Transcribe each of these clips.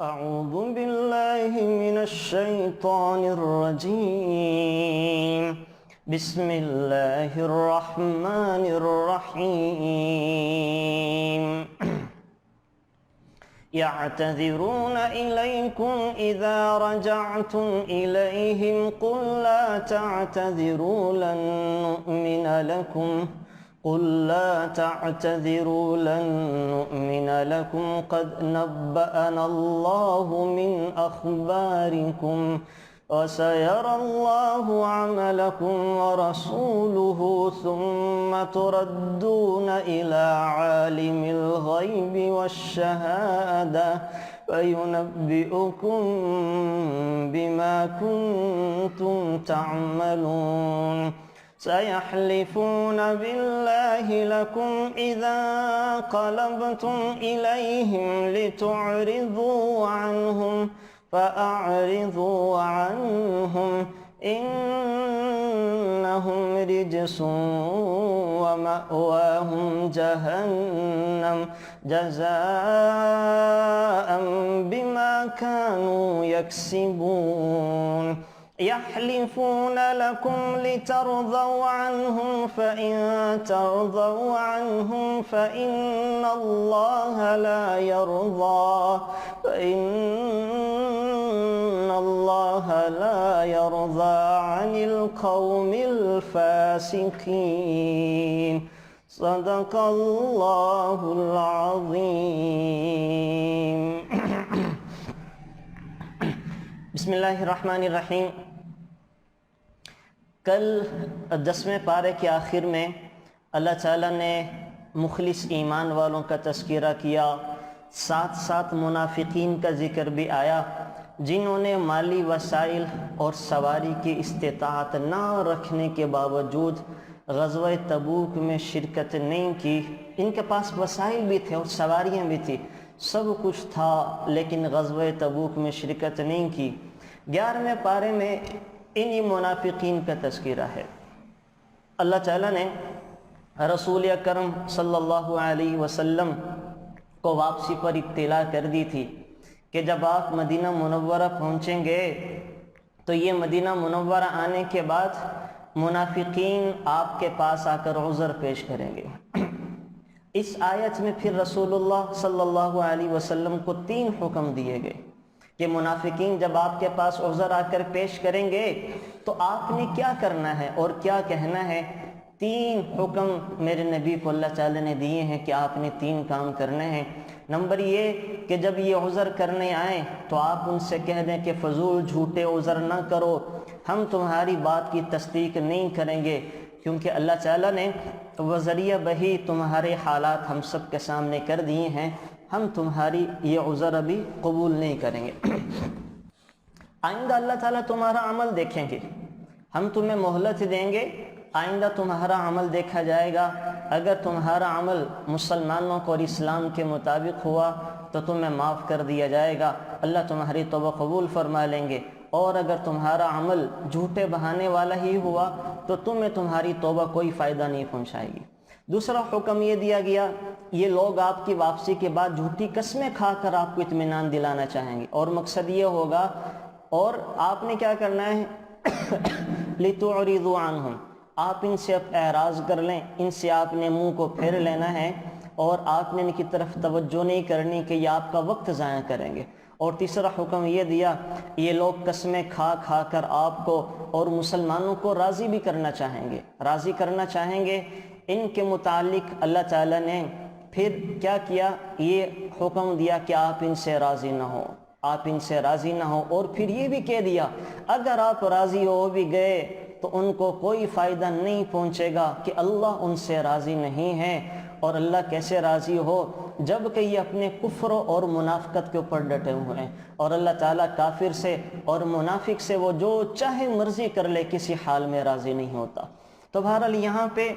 أعوذ بالله من الشيطان الرجيم. بسم الله الرحمن الرحيم. يعتذرون إليكم إذا رجعتم إليهم قل لا تعتذروا لن نؤمن لكم قد نبأنا الله من أخباركم وسيرى الله عملكم ورسوله ثم تردون إلى عالم الغيب والشهادة فينبئكم بما كنتم تعملون. سيحلفون بالله لكم إذا انقلبتم إليهم لتعرضوا عنهم فأعرضوا عنهم إنهم رجس ومأواهم جهنم جزاء بما كانوا يكسبون. يحلفون لكم لترضوا عنهم فإن ترضوا عنهم فإن الله لا يرضى عن القوم الفاسقين. صدق الله العظيم. بسم اللہ الرحمن الرحیم. کل 10ویں پارے کے آخر میں اللہ تعالیٰ نے مخلص ایمان والوں کا تذکرہ کیا، ساتھ ساتھ منافقین کا ذکر بھی آیا جنہوں نے مالی وسائل اور سواری کی استطاعت نہ رکھنے کے باوجود غزوہ تبوک میں شرکت نہیں کی. ان کے پاس وسائل بھی تھے اور سواریاں بھی تھی، سب کچھ تھا، لیکن غزوہ تبوک میں شرکت نہیں کی. 11ویں پارے میں انہی منافقین کا تذکرہ ہے. اللہ تعالیٰ نے رسول اکرم صلی اللہ علیہ وسلم کو واپسی پر اطلاع کر دی تھی کہ جب آپ مدینہ منورہ پہنچیں گے تو یہ مدینہ منورہ آنے کے بعد منافقین آپ کے پاس آ کر عذر پیش کریں گے. اس آیت میں پھر رسول اللہ صلی اللہ علیہ وسلم کو 3 حکم دیے گئے کہ منافقین جب آپ کے پاس عذر آ کر پیش کریں گے تو آپ نے کیا کرنا ہے اور کیا کہنا ہے. 3 حکم میرے نبی کو اللہ تعالی نے دیے ہیں کہ آپ نے 3 کام کرنے ہیں. نمبر یہ کہ جب یہ عذر کرنے آئیں تو آپ ان سے کہہ دیں کہ فضول جھوٹے عذر نہ کرو، ہم تمہاری بات کی تصدیق نہیں کریں گے، کیونکہ اللہ تعالیٰ نے وذریعہ بہی تمہارے حالات ہم سب کے سامنے کر دیے ہیں، ہم تمہاری یہ عذر ابھی قبول نہیں کریں گے. آئندہ اللہ تعالیٰ تمہارا عمل دیکھیں گے، ہم تمہیں مہلت دیں گے، آئندہ تمہارا عمل دیکھا جائے گا. اگر تمہارا عمل مسلمانوں کو اور اسلام کے مطابق ہوا تو تمہیں معاف کر دیا جائے گا، اللہ تمہاری توبہ قبول فرما لیں گے. اور اگر تمہارا عمل جھوٹے بہانے والا ہی ہوا تو تمہیں تمہاری توبہ کوئی فائدہ نہیں پہنچائے گی. دوسرا حکم یہ دیا گیا، یہ لوگ آپ کی واپسی کے بعد جھوٹی قسمیں کھا کر آپ کو اطمینان دلانا چاہیں گے، اور مقصد یہ ہوگا، اور آپ نے کیا کرنا ہے لِتُعْرِضُوا عَنْهُمْ، آپ ان سے اعراض کر لیں، ان سے آپ نے منہ کو پھیر لینا ہے اور آپ نے ان کی طرف توجہ نہیں کرنی کہ یہ آپ کا وقت ضائع کریں گے. اور تیسرا حکم یہ دیا، یہ لوگ قسمیں کھا کھا کر آپ کو اور مسلمانوں کو راضی بھی کرنا چاہیں گے. ان کے متعلق اللہ تعالیٰ نے پھر کیا کیا، یہ حکم دیا کہ آپ ان سے راضی نہ ہو، اور پھر یہ بھی کہہ دیا اگر آپ راضی ہو بھی گئے تو ان کو کوئی فائدہ نہیں پہنچے گا کہ اللہ ان سے راضی نہیں ہے. اور اللہ کیسے راضی ہو جب کہ یہ اپنے کفر اور منافقت کے اوپر ڈٹے ہوئے ہیں، اور اللہ تعالیٰ کافر سے اور منافق سے وہ جو چاہے مرضی کر لے کسی حال میں راضی نہیں ہوتا. تو بہرحال یہاں پہ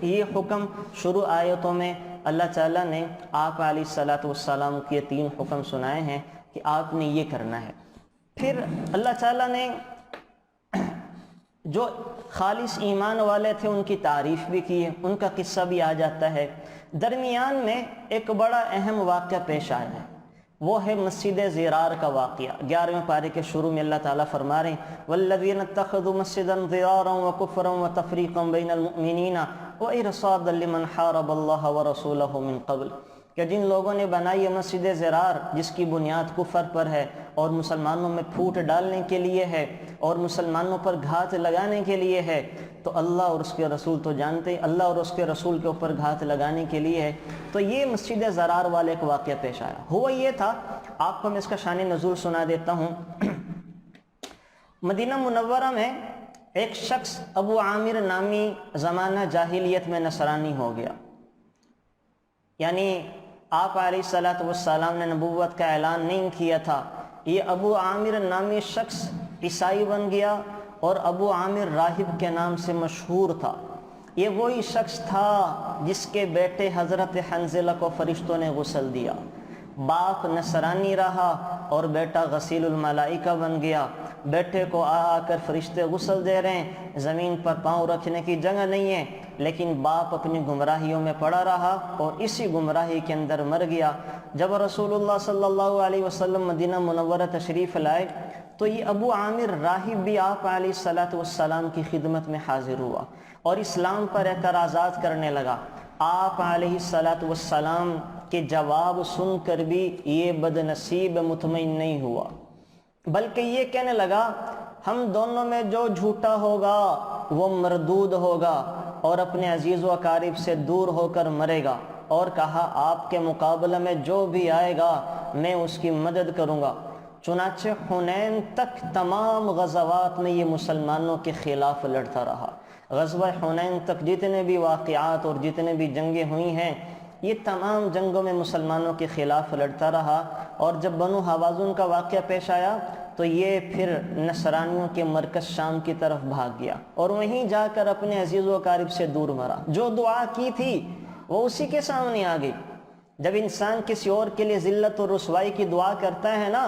یہ حکم شروع آیتوں میں اللہ تعالیٰ نے آپ علیہ السلام کے 3 حکم سنائے ہیں کہ آپ نے یہ کرنا ہے. پھر اللہ تعالیٰ نے جو خالص ایمان والے تھے ان کی تعریف بھی کی ہے، ان کا قصہ بھی آ جاتا ہے۔ درمیان میں ایک بڑا اہم واقعہ پیش آیا ہے، وہ ہے مسجد زرار کا واقعہ۔ 11ویں پارے کے شروع میں اللہ تعالیٰ فرما رہے ہیں والذین اتخذوا مسجدا ضرارا وکفرا وتفریقا بین المؤمنین وارصادا لمن حارب اللہ ورسولہ من قبل، کہ جن لوگوں نے بنائی ہے مسجد زرار جس کی بنیاد کفر پر ہے اور مسلمانوں میں پھوٹ ڈالنے کے لیے ہے اور مسلمانوں پر گھات لگانے کے لیے ہے، تو اللہ اور اس کے رسول تو جانتے ہیں اللہ اور اس کے رسول کے اوپر گھات لگانے کے لیے ہے۔ تو یہ مسجد زرار والے ایک واقعہ پیش آیا، ہوا یہ تھا، آپ کو میں اس کا شان نزول سنا دیتا ہوں۔ مدینہ منورہ میں ایک شخص ابو عامر نامی زمانہ جاہلیت میں نصرانی ہو گیا، یعنی آپ علیہ السلام نے نبوت کا اعلان نہیں کیا تھا، یہ ابو عامر نامی شخص عیسائی بن گیا اور ابو عامر راہب کے نام سے مشہور تھا۔ یہ وہی شخص تھا جس کے بیٹے حضرت حنظلہ کو فرشتوں نے غسل دیا، باپ نصرانی رہا اور بیٹا غسیل الملائکہ بن گیا۔ بیٹے کو آ کر فرشتے غسل دے رہے ہیں، زمین پر پاؤں رکھنے کی جگہ نہیں ہے، لیکن باپ اپنی گمراہیوں میں پڑا رہا اور اسی گمراہی کے اندر مر گیا۔ جب رسول اللہ صلی اللہ علیہ وسلم مدینہ منورہ تشریف لائے تو یہ ابو عامر راہب بھی آپ علیہ السلام کی خدمت میں حاضر ہوا اور اسلام پر اعتراضات کرنے لگا۔ آپ علیہ السلام کے جواب سن کر بھی یہ بد نصیب مطمئن نہیں ہوا، بلکہ یہ کہنے لگا ہم دونوں میں جو جھوٹا ہوگا وہ مردود ہوگا اور اپنے عزیز و اقارب سے دور ہو کر مرے گا، اور کہا آپ کے مقابلہ میں جو بھی آئے گا میں اس کی مدد کروں گا۔ چنانچہ حنین تک تمام غزوات میں یہ مسلمانوں کے خلاف لڑتا رہا۔ غزوہ حنین تک جتنے بھی واقعات اور جتنے بھی جنگیں ہوئی ہیں یہ تمام جنگوں میں مسلمانوں کے خلاف لڑتا رہا، اور جب بنو حوازن کا واقعہ پیش آیا تو یہ پھر نصرانیوں کے مرکز شام کی طرف بھاگ گیا اور وہیں جا کر اپنے عزیز و اقارب سے دور مرا۔ جو دعا کی تھی وہ اسی کے سامنے آ گئی۔ جب انسان کسی اور کے لیے ذلت اور رسوائی کی دعا کرتا ہے نا،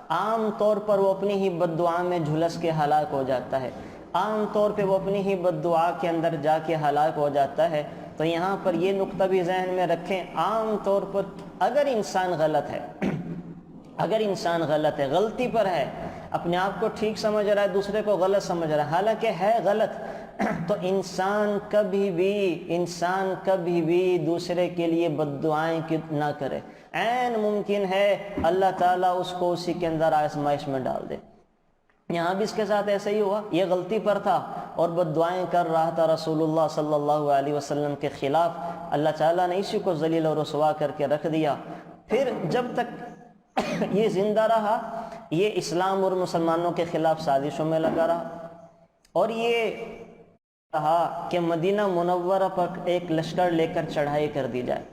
عام طور پر وہ اپنی ہی بد دعا میں جھلس کے ہلاک ہو جاتا ہے، عام طور پہ وہ اپنی ہی بد دعا کے اندر جا کے ہلاک ہو جاتا ہے۔ تو یہاں پر یہ نقطہ بھی ذہن میں رکھیں، عام طور پر اگر انسان غلط ہے، اگر انسان غلط ہے، غلطی پر ہے، اپنے آپ کو ٹھیک سمجھ رہا ہے، دوسرے کو غلط سمجھ رہا ہے، حالانکہ ہے غلط، تو انسان کبھی بھی دوسرے کے لیے بد دعائیں نہ کرے۔ عین ممکن ہے اللہ تعالیٰ اس کو اسی کے اندر آزمائش میں ڈال دے۔ یہاں بھی اس کے ساتھ ایسا ہی ہوا، یہ غلطی پر تھا اور بد دعائیں کر رہا تھا رسول اللہ صلی اللہ علیہ وسلم کے خلاف۔ اللہ تعالیٰ نے اسی کو ذلیل و رسوا کر کے رکھ دیا۔ پھر جب تک یہ زندہ رہا یہ اسلام اور مسلمانوں کے خلاف سازشوں میں لگا رہا، اور یہ کہا کہ مدینہ منورہ پر ایک لشکر لے کر چڑھائی کر دی جائے۔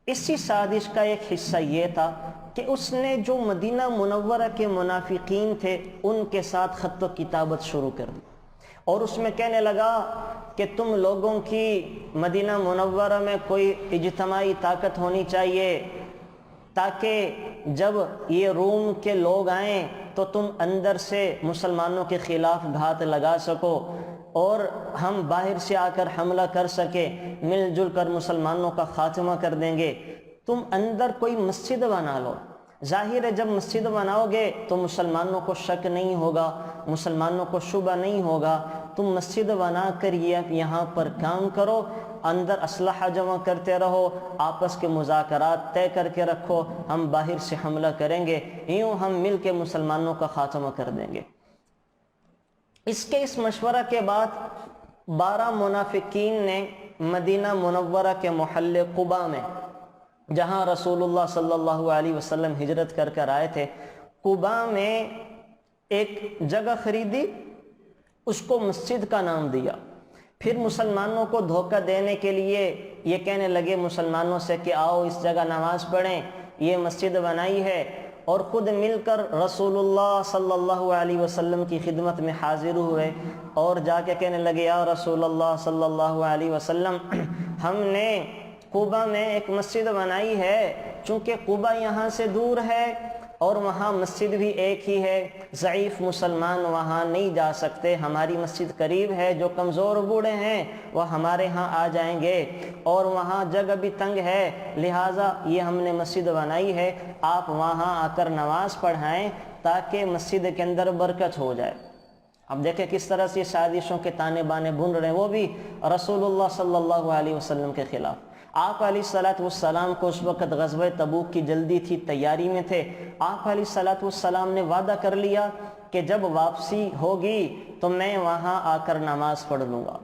اسی سازش کا ایک حصہ یہ تھا کہ اس نے جو مدینہ منورہ کے منافقین تھے ان کے ساتھ خط و کتابت شروع کر دی، اور اس میں کہنے لگا کہ تم لوگوں کی مدینہ منورہ میں کوئی اجتماعی طاقت ہونی چاہیے تاکہ جب یہ روم کے لوگ آئیں تو تم اندر سے مسلمانوں کے خلاف گھات لگا سکو اور ہم باہر سے آ کر حملہ کر سکے، مل جل کر مسلمانوں کا خاتمہ کر دیں گے۔ تم اندر کوئی مسجد بنا لو، ظاہر ہے جب مسجد بناؤ گے تو مسلمانوں کو شک نہیں ہوگا، مسلمانوں کو شبہ نہیں ہوگا۔ تم مسجد بنا کر یہاں پر کام کرو، اندر اسلحہ جمع کرتے رہو، آپس کے مذاکرات طے کر کے رکھو، ہم باہر سے حملہ کریں گے، یوں ہم مل کے مسلمانوں کا خاتمہ کر دیں گے۔ اس مشورہ کے بعد 12 منافقین نے مدینہ منورہ کے محلے قباء میں، جہاں رسول اللہ صلی اللہ علیہ وسلم ہجرت کر آئے تھے، قباء میں ایک جگہ خریدی، اس کو مسجد کا نام دیا۔ پھر مسلمانوں کو دھوکہ دینے کے لیے یہ کہنے لگے مسلمانوں سے کہ آؤ اس جگہ نماز پڑھیں، یہ مسجد بنائی ہے، اور خود مل کر رسول اللہ صلی اللہ علیہ وسلم کی خدمت میں حاضر ہوئے اور جا کے کہنے لگے یا رسول اللہ صلی اللہ علیہ وسلم، ہم نے قباء میں ایک مسجد بنائی ہے، چونکہ قباء یہاں سے دور ہے اور وہاں مسجد بھی ایک ہی ہے، ضعیف مسلمان وہاں نہیں جا سکتے، ہماری مسجد قریب ہے، جو کمزور بوڑھے ہیں وہ ہمارے ہاں آ جائیں گے، اور وہاں جگہ بھی تنگ ہے، لہٰذا یہ ہم نے مسجد بنائی ہے، آپ وہاں آ کر نماز پڑھائیں تاکہ مسجد کے اندر برکت ہو جائے۔ اب دیکھیں کس طرح سے سازشوں کے تانے بانے بن رہے ہیں، وہ بھی رسول اللہ صلی اللہ علیہ وسلم کے خلاف۔ آپ علیہ الصلوۃ والسلام کو اس وقت غزوہ تبوک کی جلدی تھی، تیاری میں تھے۔ آپ علیہ الصلوۃ والسلام نے وعدہ کر لیا کہ جب واپسی ہوگی تو میں وہاں آ کر نماز پڑھ لوں گا،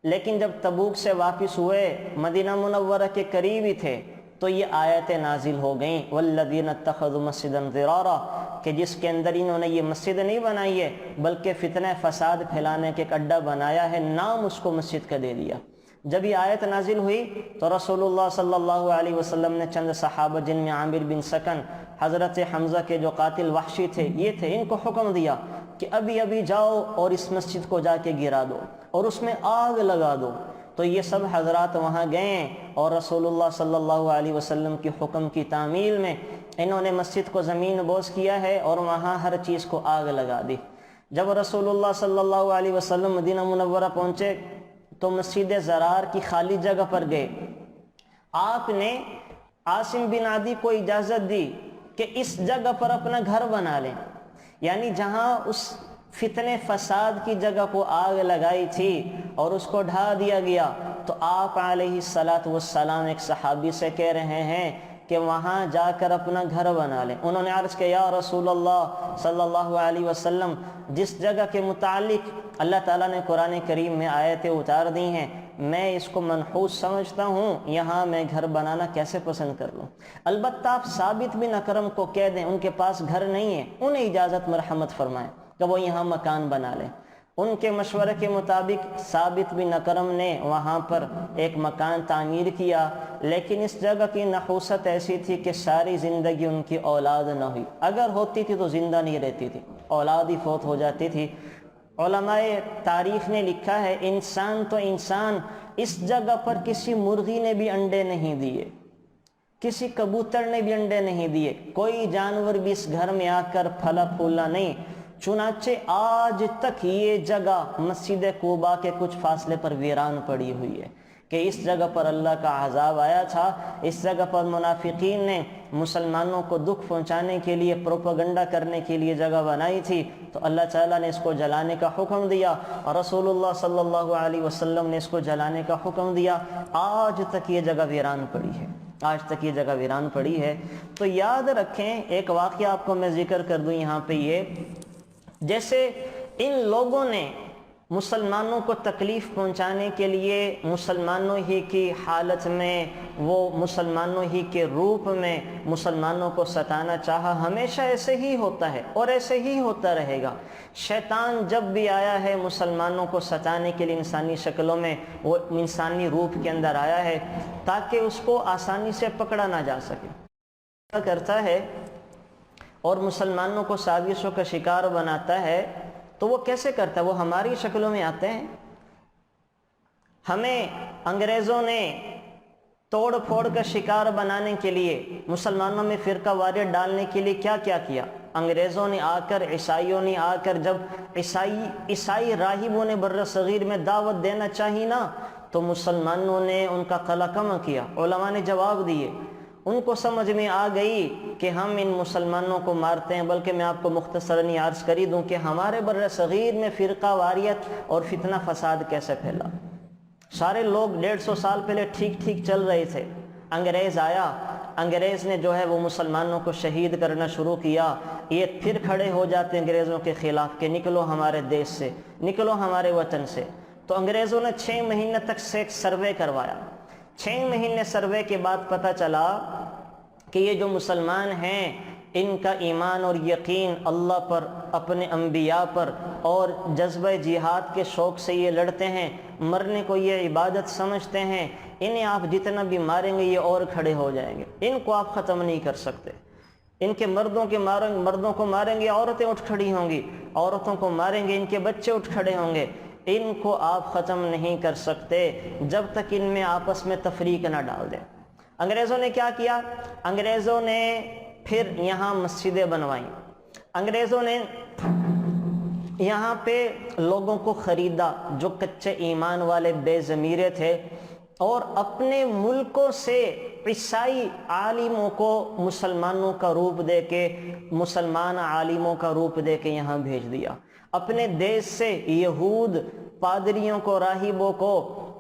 لیکن جب تبوک سے واپس ہوئے، مدینہ منورہ کے قریب ہی تھے، تو یہ آیتیں نازل ہو گئیں، والذین اتخذوا مسجدا ضرارا، کہ جس کے اندر انہوں نے یہ مسجد نہیں بنائی ہے بلکہ فتنہ فساد پھیلانے کے ایک اڈا بنایا ہے، نام اس کو مسجد کا دے دیا۔ جب یہ آیت نازل ہوئی تو رسول اللہ صلی اللہ علیہ وسلم نے چند صحابہ جن میں عامر بن سکن، حضرت حمزہ کے جو قاتل وحشی تھے یہ تھے، ان کو حکم دیا کہ ابھی ابھی جاؤ اور اس مسجد کو جا کے گرا دو اور اس میں آگ لگا دو۔ تو یہ سب حضرات وہاں گئے اور رسول اللہ صلی اللہ علیہ وسلم کی حکم کی تعمیل میں انہوں نے مسجد کو زمین بوس کیا ہے اور وہاں ہر چیز کو آگ لگا دی۔ جب رسول اللہ صلی اللہ علیہ وسلم مدینہ منورہ پہنچے تو مسجد زرار کی خالی جگہ پر گئے۔ آپ نے عاصم بن عدی کو اجازت دی کہ اس جگہ پر اپنا گھر بنا لیں، یعنی جہاں اس فتنے فساد کی جگہ کو آگ لگائی تھی اور اس کو ڈھا دیا گیا، تو آپ علیہ الصلوۃ والسلام ایک صحابی سے کہہ رہے ہیں کہ وہاں جا کر اپنا گھر بنا لیں۔ انہوں نے عرض کیا یا رسول اللہ صلی اللہ علیہ وسلم، جس جگہ کے متعلق اللہ تعالیٰ نے قرآن کریم میں آیتیں اتار دی ہیں میں اس کو منحوس سمجھتا ہوں، یہاں میں گھر بنانا کیسے پسند کر لوں؟ البتہ آپ ثابت بن اکرم کو کہہ دیں، ان کے پاس گھر نہیں ہے، انہیں اجازت مرحمت فرمائیں کہ وہ یہاں مکان بنا لیں۔ ان کے مشورے کے مطابق ثابت بن اکرم نے وہاں پر ایک مکان تعمیر کیا، لیکن اس جگہ کی نحوست ایسی تھی کہ ساری زندگی ان کی اولاد نہ ہوئی، اگر ہوتی تھی تو زندہ نہیں رہتی تھی، اولاد ہی فوت ہو جاتی تھی۔ علماء تاریخ نے لکھا ہے انسان تو انسان، اس جگہ پر کسی مرغی نے بھی انڈے نہیں دیے، کسی کبوتر نے بھی انڈے نہیں دیے، کوئی جانور بھی اس گھر میں آ کر پھلا پھولا نہیں۔ چنانچہ آج تک یہ جگہ مسجد قباء کے کچھ فاصلے پر ویران پڑی ہوئی ہے کہ اس جگہ پر اللہ کا عذاب آیا تھا، اس جگہ پر منافقین نے مسلمانوں کو دکھ پہنچانے کے لیے، پروپیگنڈا کرنے کے لیے جگہ بنائی تھی، تو اللہ تعالیٰ نے اس کو جلانے کا حکم دیا اور رسول اللہ صلی اللہ علیہ وسلم نے اس کو جلانے کا حکم دیا۔ آج تک یہ جگہ ویران پڑی ہے، آج تک یہ جگہ ویران پڑی ہے۔ تو یاد رکھیں، ایک واقعہ آپ کو میں ذکر کر دوں یہاں پہ، یہ جیسے ان لوگوں نے مسلمانوں کو تکلیف پہنچانے کے لیے مسلمانوں ہی کی حالت میں، وہ مسلمانوں ہی کے روپ میں مسلمانوں کو ستانا چاہا، ہمیشہ ایسے ہی ہوتا ہے اور ایسے ہی ہوتا رہے گا۔ شیطان جب بھی آیا ہے مسلمانوں کو ستانے کے لیے انسانی شکلوں میں، وہ انسانی روپ کے اندر آیا ہے تاکہ اس کو آسانی سے پکڑا نہ جا سکے۔ کیا کرتا ہے اور مسلمانوں کو سازشوں کا شکار بناتا ہے، تو وہ کیسے کرتا ہے؟ وہ ہماری شکلوں میں آتے ہیں۔ ہمیں انگریزوں نے توڑ پھوڑ کا شکار بنانے کے لیے، مسلمانوں میں فرقہ واریت ڈالنے کے لیے کیا کیا کیا؟ انگریزوں نے آ کر، عیسائیوں نے آ کر، جب عیسائی راہبوں نے بر صغیر میں دعوت دینا چاہی نا، تو مسلمانوں نے ان کا قلع کم کیا، علماء نے جواب دیے۔ ان کو سمجھ میں آ گئی کہ ہم ان مسلمانوں کو مارتے ہیں، بلکہ میں آپ کو مختصراً عرض کری دوں کہ ہمارے بر صغیر میں فرقہ واریت اور فتنہ فساد کیسے پھیلا۔ سارے لوگ 150 سال پہلے ٹھیک ٹھیک چل رہے تھے، انگریز آیا، انگریز نے جو ہے وہ مسلمانوں کو شہید کرنا شروع کیا۔ یہ پھر کھڑے ہو جاتے انگریزوں کے خلاف کہ نکلو ہمارے دیش سے، نکلو ہمارے وطن سے۔ تو انگریزوں نے 6 مہینے تک سے ایک سروے کروایا۔ 6 مہینے سروے کے بعد پتہ چلا کہ یہ جو مسلمان ہیں ان کا ایمان اور یقین اللہ پر، اپنے انبیاء پر، اور جذبہ جہاد کے شوق سے یہ لڑتے ہیں، مرنے کو یہ عبادت سمجھتے ہیں۔ انہیں آپ جتنا بھی ماریں گے یہ اور کھڑے ہو جائیں گے، ان کو آپ ختم نہیں کر سکتے۔ ان کے مردوں کو ماریں گے، عورتیں اٹھ کھڑی ہوں گی، عورتوں کو ماریں گے، ان کے بچے اٹھ کھڑے ہوں گے۔ ان کو آپ ختم نہیں کر سکتے جب تک ان میں آپس میں تفریق نہ ڈال دیں۔ انگریزوں نے کیا کیا؟ انگریزوں نے پھر یہاں مسجدیں بنوائیں۔ انگریزوں نے یہاں پہ لوگوں کو خریدا جو کچے ایمان والے بے ضمیرے تھے، اور اپنے ملکوں سے عیسائی عالموں کو مسلمانوں کا روپ دے کے، مسلمان عالموں کا روپ دے کے یہاں بھیج دیا۔ اپنے دیش سے یہود پادریوں کو، راہبوں کو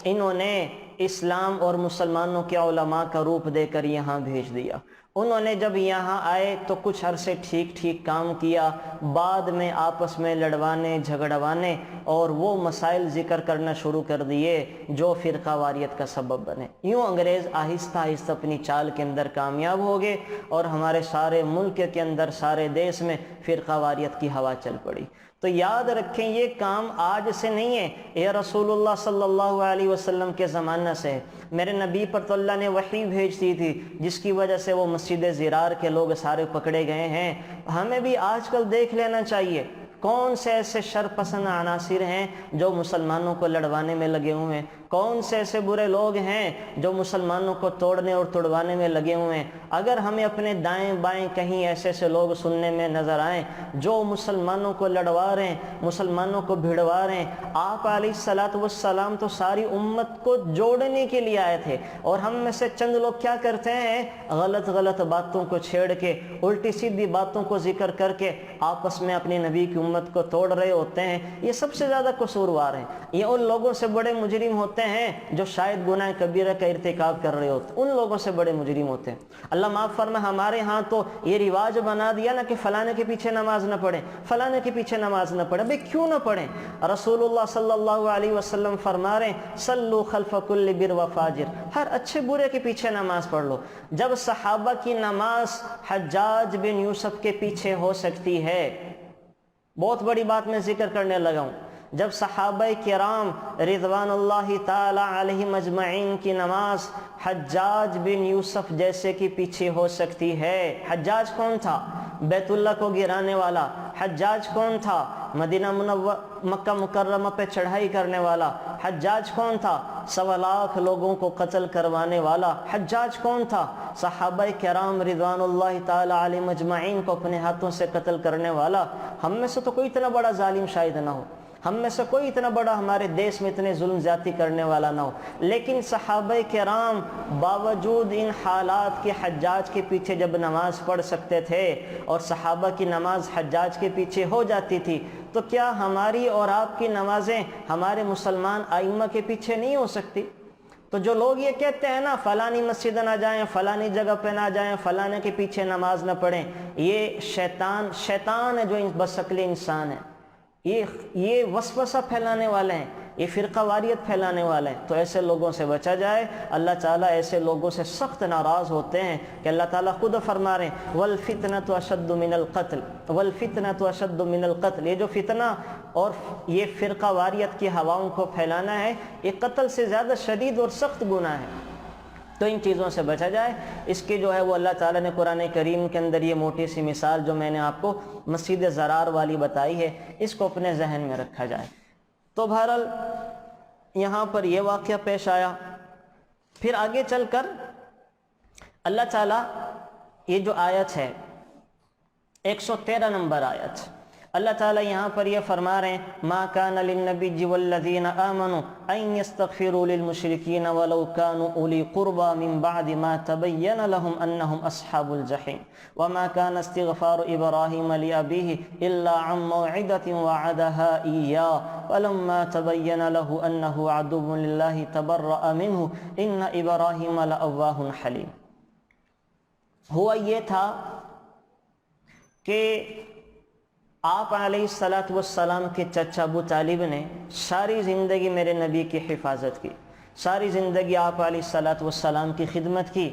انہوں نے اسلام اور مسلمانوں کے علماء کا روپ دے کر یہاں بھیج دیا۔ انہوں نے جب یہاں آئے تو کچھ عرصے ٹھیک ٹھیک کام کیا، بعد میں آپس میں لڑوانے جھگڑوانے اور وہ مسائل ذکر کرنا شروع کر دیے جو فرقہ واریت کا سبب بنے۔ یوں انگریز آہستہ آہستہ اپنی چال کے اندر کامیاب ہو گئے اور ہمارے سارے ملک کے اندر، سارے دیش میں فرقہ واریت کی ہوا چل پڑی۔ تو یاد رکھیں یہ کام آج سے نہیں ہے، یہ رسول اللہ صلی اللہ علیہ وسلم کے زمانہ سے ہے۔ میرے نبی پر تو اللہ نے وحی بھیج دی تھی جس کی وجہ سے وہ مسجد زرار کے لوگ سارے پکڑے گئے ہیں۔ ہمیں بھی آج کل دیکھ لینا چاہیے کون سے ایسے شر پسند عناصر ہیں جو مسلمانوں کو لڑوانے میں لگے ہوئے ہیں، کون سے ایسے برے لوگ ہیں جو مسلمانوں کو توڑنے اور توڑوانے میں لگے ہوئے ہیں۔ اگر ہمیں اپنے دائیں بائیں کہیں ایسے ایسے لوگ سننے میں نظر آئیں جو مسلمانوں کو لڑوا رہے ہیں، مسلمانوں کو بھڑوا رہے ہیں، آپ علیہ الصلوۃ والسلام تو ساری امت کو جوڑنے کے لیے آئے تھے، اور ہم میں سے چند لوگ کیا کرتے ہیں، غلط غلط باتوں کو چھیڑ کے، الٹی سیدھی باتوں کو ذکر کر کے آپس میں اپنی نبی کی امت کو توڑ رہے ہوتے ہیں۔ یہ سب سے زیادہ قصوروار ہیں، یہ ان لوگوں سے بڑے مجرم ہوتے ہیں جو شاید گناہ کبیرہ کا ارتکاب کر رہے ہوتے ہیں، ان لوگوں سے بڑے مجرم ہوتے ہیں۔ اللہ معاف فرمائے، ہمارے ہاں تو یہ رواج بنا دیا نا کہ فلانے کے پیچھے نماز نہ پڑھیں، فلانے کے پیچھے نماز نہ پڑھیں۔ بھئی کیوں نہ پڑھیں؟ رسول اللہ صلی اللہ علیہ وسلم فرما رہے ہیں صلو خلف کل بر و فاجر، ہر اچھے برے کے پیچھے نماز پڑھ لو۔ جب صحابہ کی نماز حجاج بن یوسف کے پیچھے ہو سکتی ہے، بہت بڑی بات میں ذکر کرنے لگا ہوں، جب صحابہ کرام رضوان اللہ تعالی علیہم اجمعین کی نماز حجاج بن یوسف جیسے کی پیچھے ہو سکتی ہے۔ حجاج کون تھا؟ بیت اللہ کو گرانے والا۔ حجاج کون تھا؟ مدینہ مکہ مکرمہ پہ چڑھائی کرنے والا۔ حجاج کون تھا؟ 1.25 لاکھ لوگوں کو قتل کروانے والا۔ حجاج کون تھا؟ صحابہ کرام رضوان اللہ تعالی علیہم اجمعین کو اپنے ہاتھوں سے قتل کرنے والا۔ ہم میں سے تو کوئی اتنا بڑا ظالم شاید نہ ہو، ہم میں سے کوئی اتنا بڑا ہمارے دیش میں اتنے ظلم زیادتی کرنے والا نہ ہو، لیکن صحابہ کرام باوجود ان حالات کے حجاج کے پیچھے جب نماز پڑھ سکتے تھے اور صحابہ کی نماز حجاج کے پیچھے ہو جاتی تھی، تو کیا ہماری اور آپ کی نمازیں ہمارے مسلمان ائمہ کے پیچھے نہیں ہو سکتی؟ تو جو لوگ یہ کہتے ہیں نا فلانی مسجد نہ جائیں، فلانی جگہ پہ نہ جائیں، فلانے کے پیچھے نماز نہ پڑھیں، یہ شیطان ہے جو بس عقل انسان ہے، یہ وسوسہ پھیلانے والے ہیں، یہ فرقہ واریت پھیلانے والے ہیں۔ تو ایسے لوگوں سے بچا جائے۔ اللہ تعالیٰ ایسے لوگوں سے سخت ناراض ہوتے ہیں کہ اللہ تعالیٰ خود فرما رہے ہیں وَالْفِتْنَةُ أَشَدُّ مِنَ الْقَتْلِ وَالْفِتْنَةُ أَشَدُّ مِنَ الْقَتْلِ۔ یہ جو فتنہ اور یہ فرقہ واریت کی ہواؤں کو پھیلانا ہے، یہ قتل سے زیادہ شدید اور سخت گناہ ہے۔ تو ان چیزوں سے بچا جائے۔ اس کی جو ہے وہ اللہ تعالیٰ نے قرآن کریم کے اندر یہ موٹی سی مثال جو میں نے آپ کو مسجد زرار والی بتائی ہے، اس کو اپنے ذہن میں رکھا جائے۔ تو بہرحال یہاں پر یہ واقعہ پیش آیا۔ پھر آگے چل کر اللہ تعالیٰ یہ جو آیت ہے 113 نمبر آیت، اللہ تعالیٰ یہاں پر یہ فرما رہے ہیں ما کان للنبی والذین آمنوا ان یستغفروا للمشرکین ولو کانوا اولی قربى من بعد ما تبین لهم انهم اصحاب الجحیم وما کان استغفار ابراہیم لابیہ الا عن موعدة وعدها ایاہ ولما تبین له انه عدو للہ تبرأ منہ ان ابراہیم لأواہ حلیم۔ ہوا یہ تھا کہ آپ علیہ الصلوۃ والسلام کے چچا ابو طالب نے ساری زندگی میرے نبی کی حفاظت کی، ساری زندگی آپ علیہ الصلوۃ والسلام کی خدمت کی،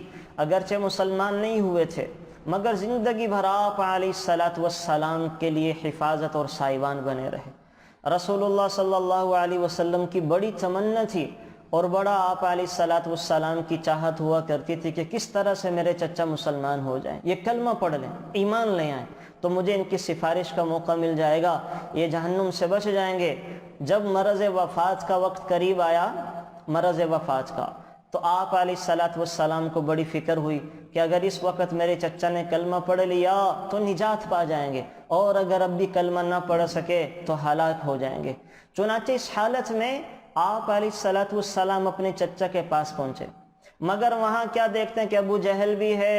اگرچہ مسلمان نہیں ہوئے تھے مگر زندگی بھر آپ علیہ الصلوۃ والسلام کے لیے حفاظت اور سائبان بنے رہے۔ رسول اللہ صلی اللہ علیہ وسلم کی بڑی تمنا تھی اور بڑا آپ علیہ الصلوۃ والسلام کی چاہت ہوا کرتی تھی کہ کس طرح سے میرے چچا مسلمان ہو جائیں، یہ کلمہ پڑھ لیں، ایمان لے آئیں، تو مجھے ان کی سفارش کا موقع مل جائے گا، یہ جہنم سے بچ جائیں گے۔ جب مرض وفات کا وقت قریب آیا، مرض وفات کا، تو آپ علیہ السلام کو بڑی فکر ہوئی کہ اگر اس وقت میرے چچا نے کلمہ پڑھ لیا تو نجات پا جائیں گے، اور اگر اب بھی کلمہ نہ پڑھ سکے تو ہلاک ہو جائیں گے۔ چنانچہ اس حالت میں آپ علیہ السلام اپنے چچا کے پاس پہنچے، مگر وہاں کیا دیکھتے ہیں کہ ابو جہل بھی ہے،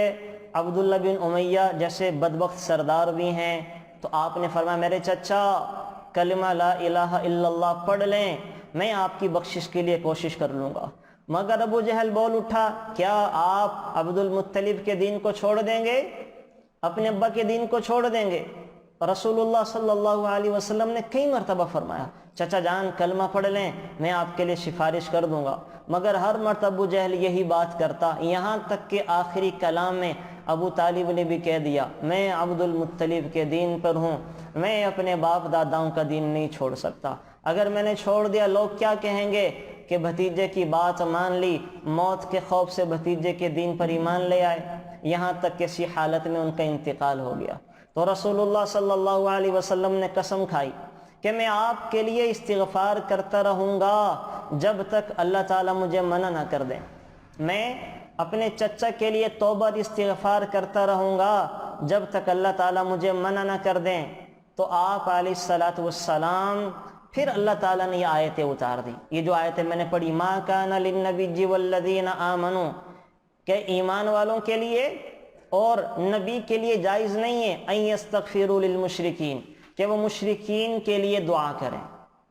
عبداللہ بن امیہ جیسے بدبخت سردار بھی ہیں۔ تو آپ نے فرمایا میرے چچا کلمہ لا الہ الا اللہ پڑھ لیں، میں آپ کی بخشش کے لیے کوشش کر لوں گا۔ مگر ابو جہل بول اٹھا، کیا آپ عبد المطلب کے دین کو چھوڑ دیں گے؟ اپنے ابا کے دین کو چھوڑ دیں گے؟ رسول اللہ صلی اللہ علیہ وسلم نے کئی مرتبہ فرمایا چچا جان کلمہ پڑھ لیں، میں آپ کے لیے سفارش کر دوں گا، مگر ہر مرتبہ ابو جہل یہی بات کرتا، یہاں تک کہ آخری کلام میں ابو طالب نے بھی کہہ دیا میں عبد المطلب کے دین پر ہوں، میں اپنے باپ داداؤں کا دین نہیں چھوڑ سکتا، اگر میں نے چھوڑ دیا لوگ کیا کہیں گے کہ بھتیجے کی بات مان لی، موت کے خوف سے بھتیجے کے دین پر ایمان لے آئے، یہاں تک کہ اسی حالت میں ان کا انتقال ہو گیا۔ تو رسول اللہ صلی اللہ علیہ وسلم نے قسم کھائی کہ میں آپ کے لیے استغفار کرتا رہوں گا جب تک اللہ تعالیٰ مجھے منع نہ کر دیں، میں اپنے چچا کے لیے توبہ استغفار کرتا رہوں گا جب تک اللہ تعالیٰ مجھے منع نہ کر دیں۔ تو آپ علیہ السلام پھر اللہ تعالیٰ نے یہ آیتیں اتار دی، یہ جو آیتیں میں نے پڑھی ما کان للنبی والذین آمنوا، کہ ایمان والوں کے لیے اور نبی کے لیے جائز نہیں ہے ان یستغفروا للمشرکین، کہ وہ مشرکین کے لیے دعا کریں،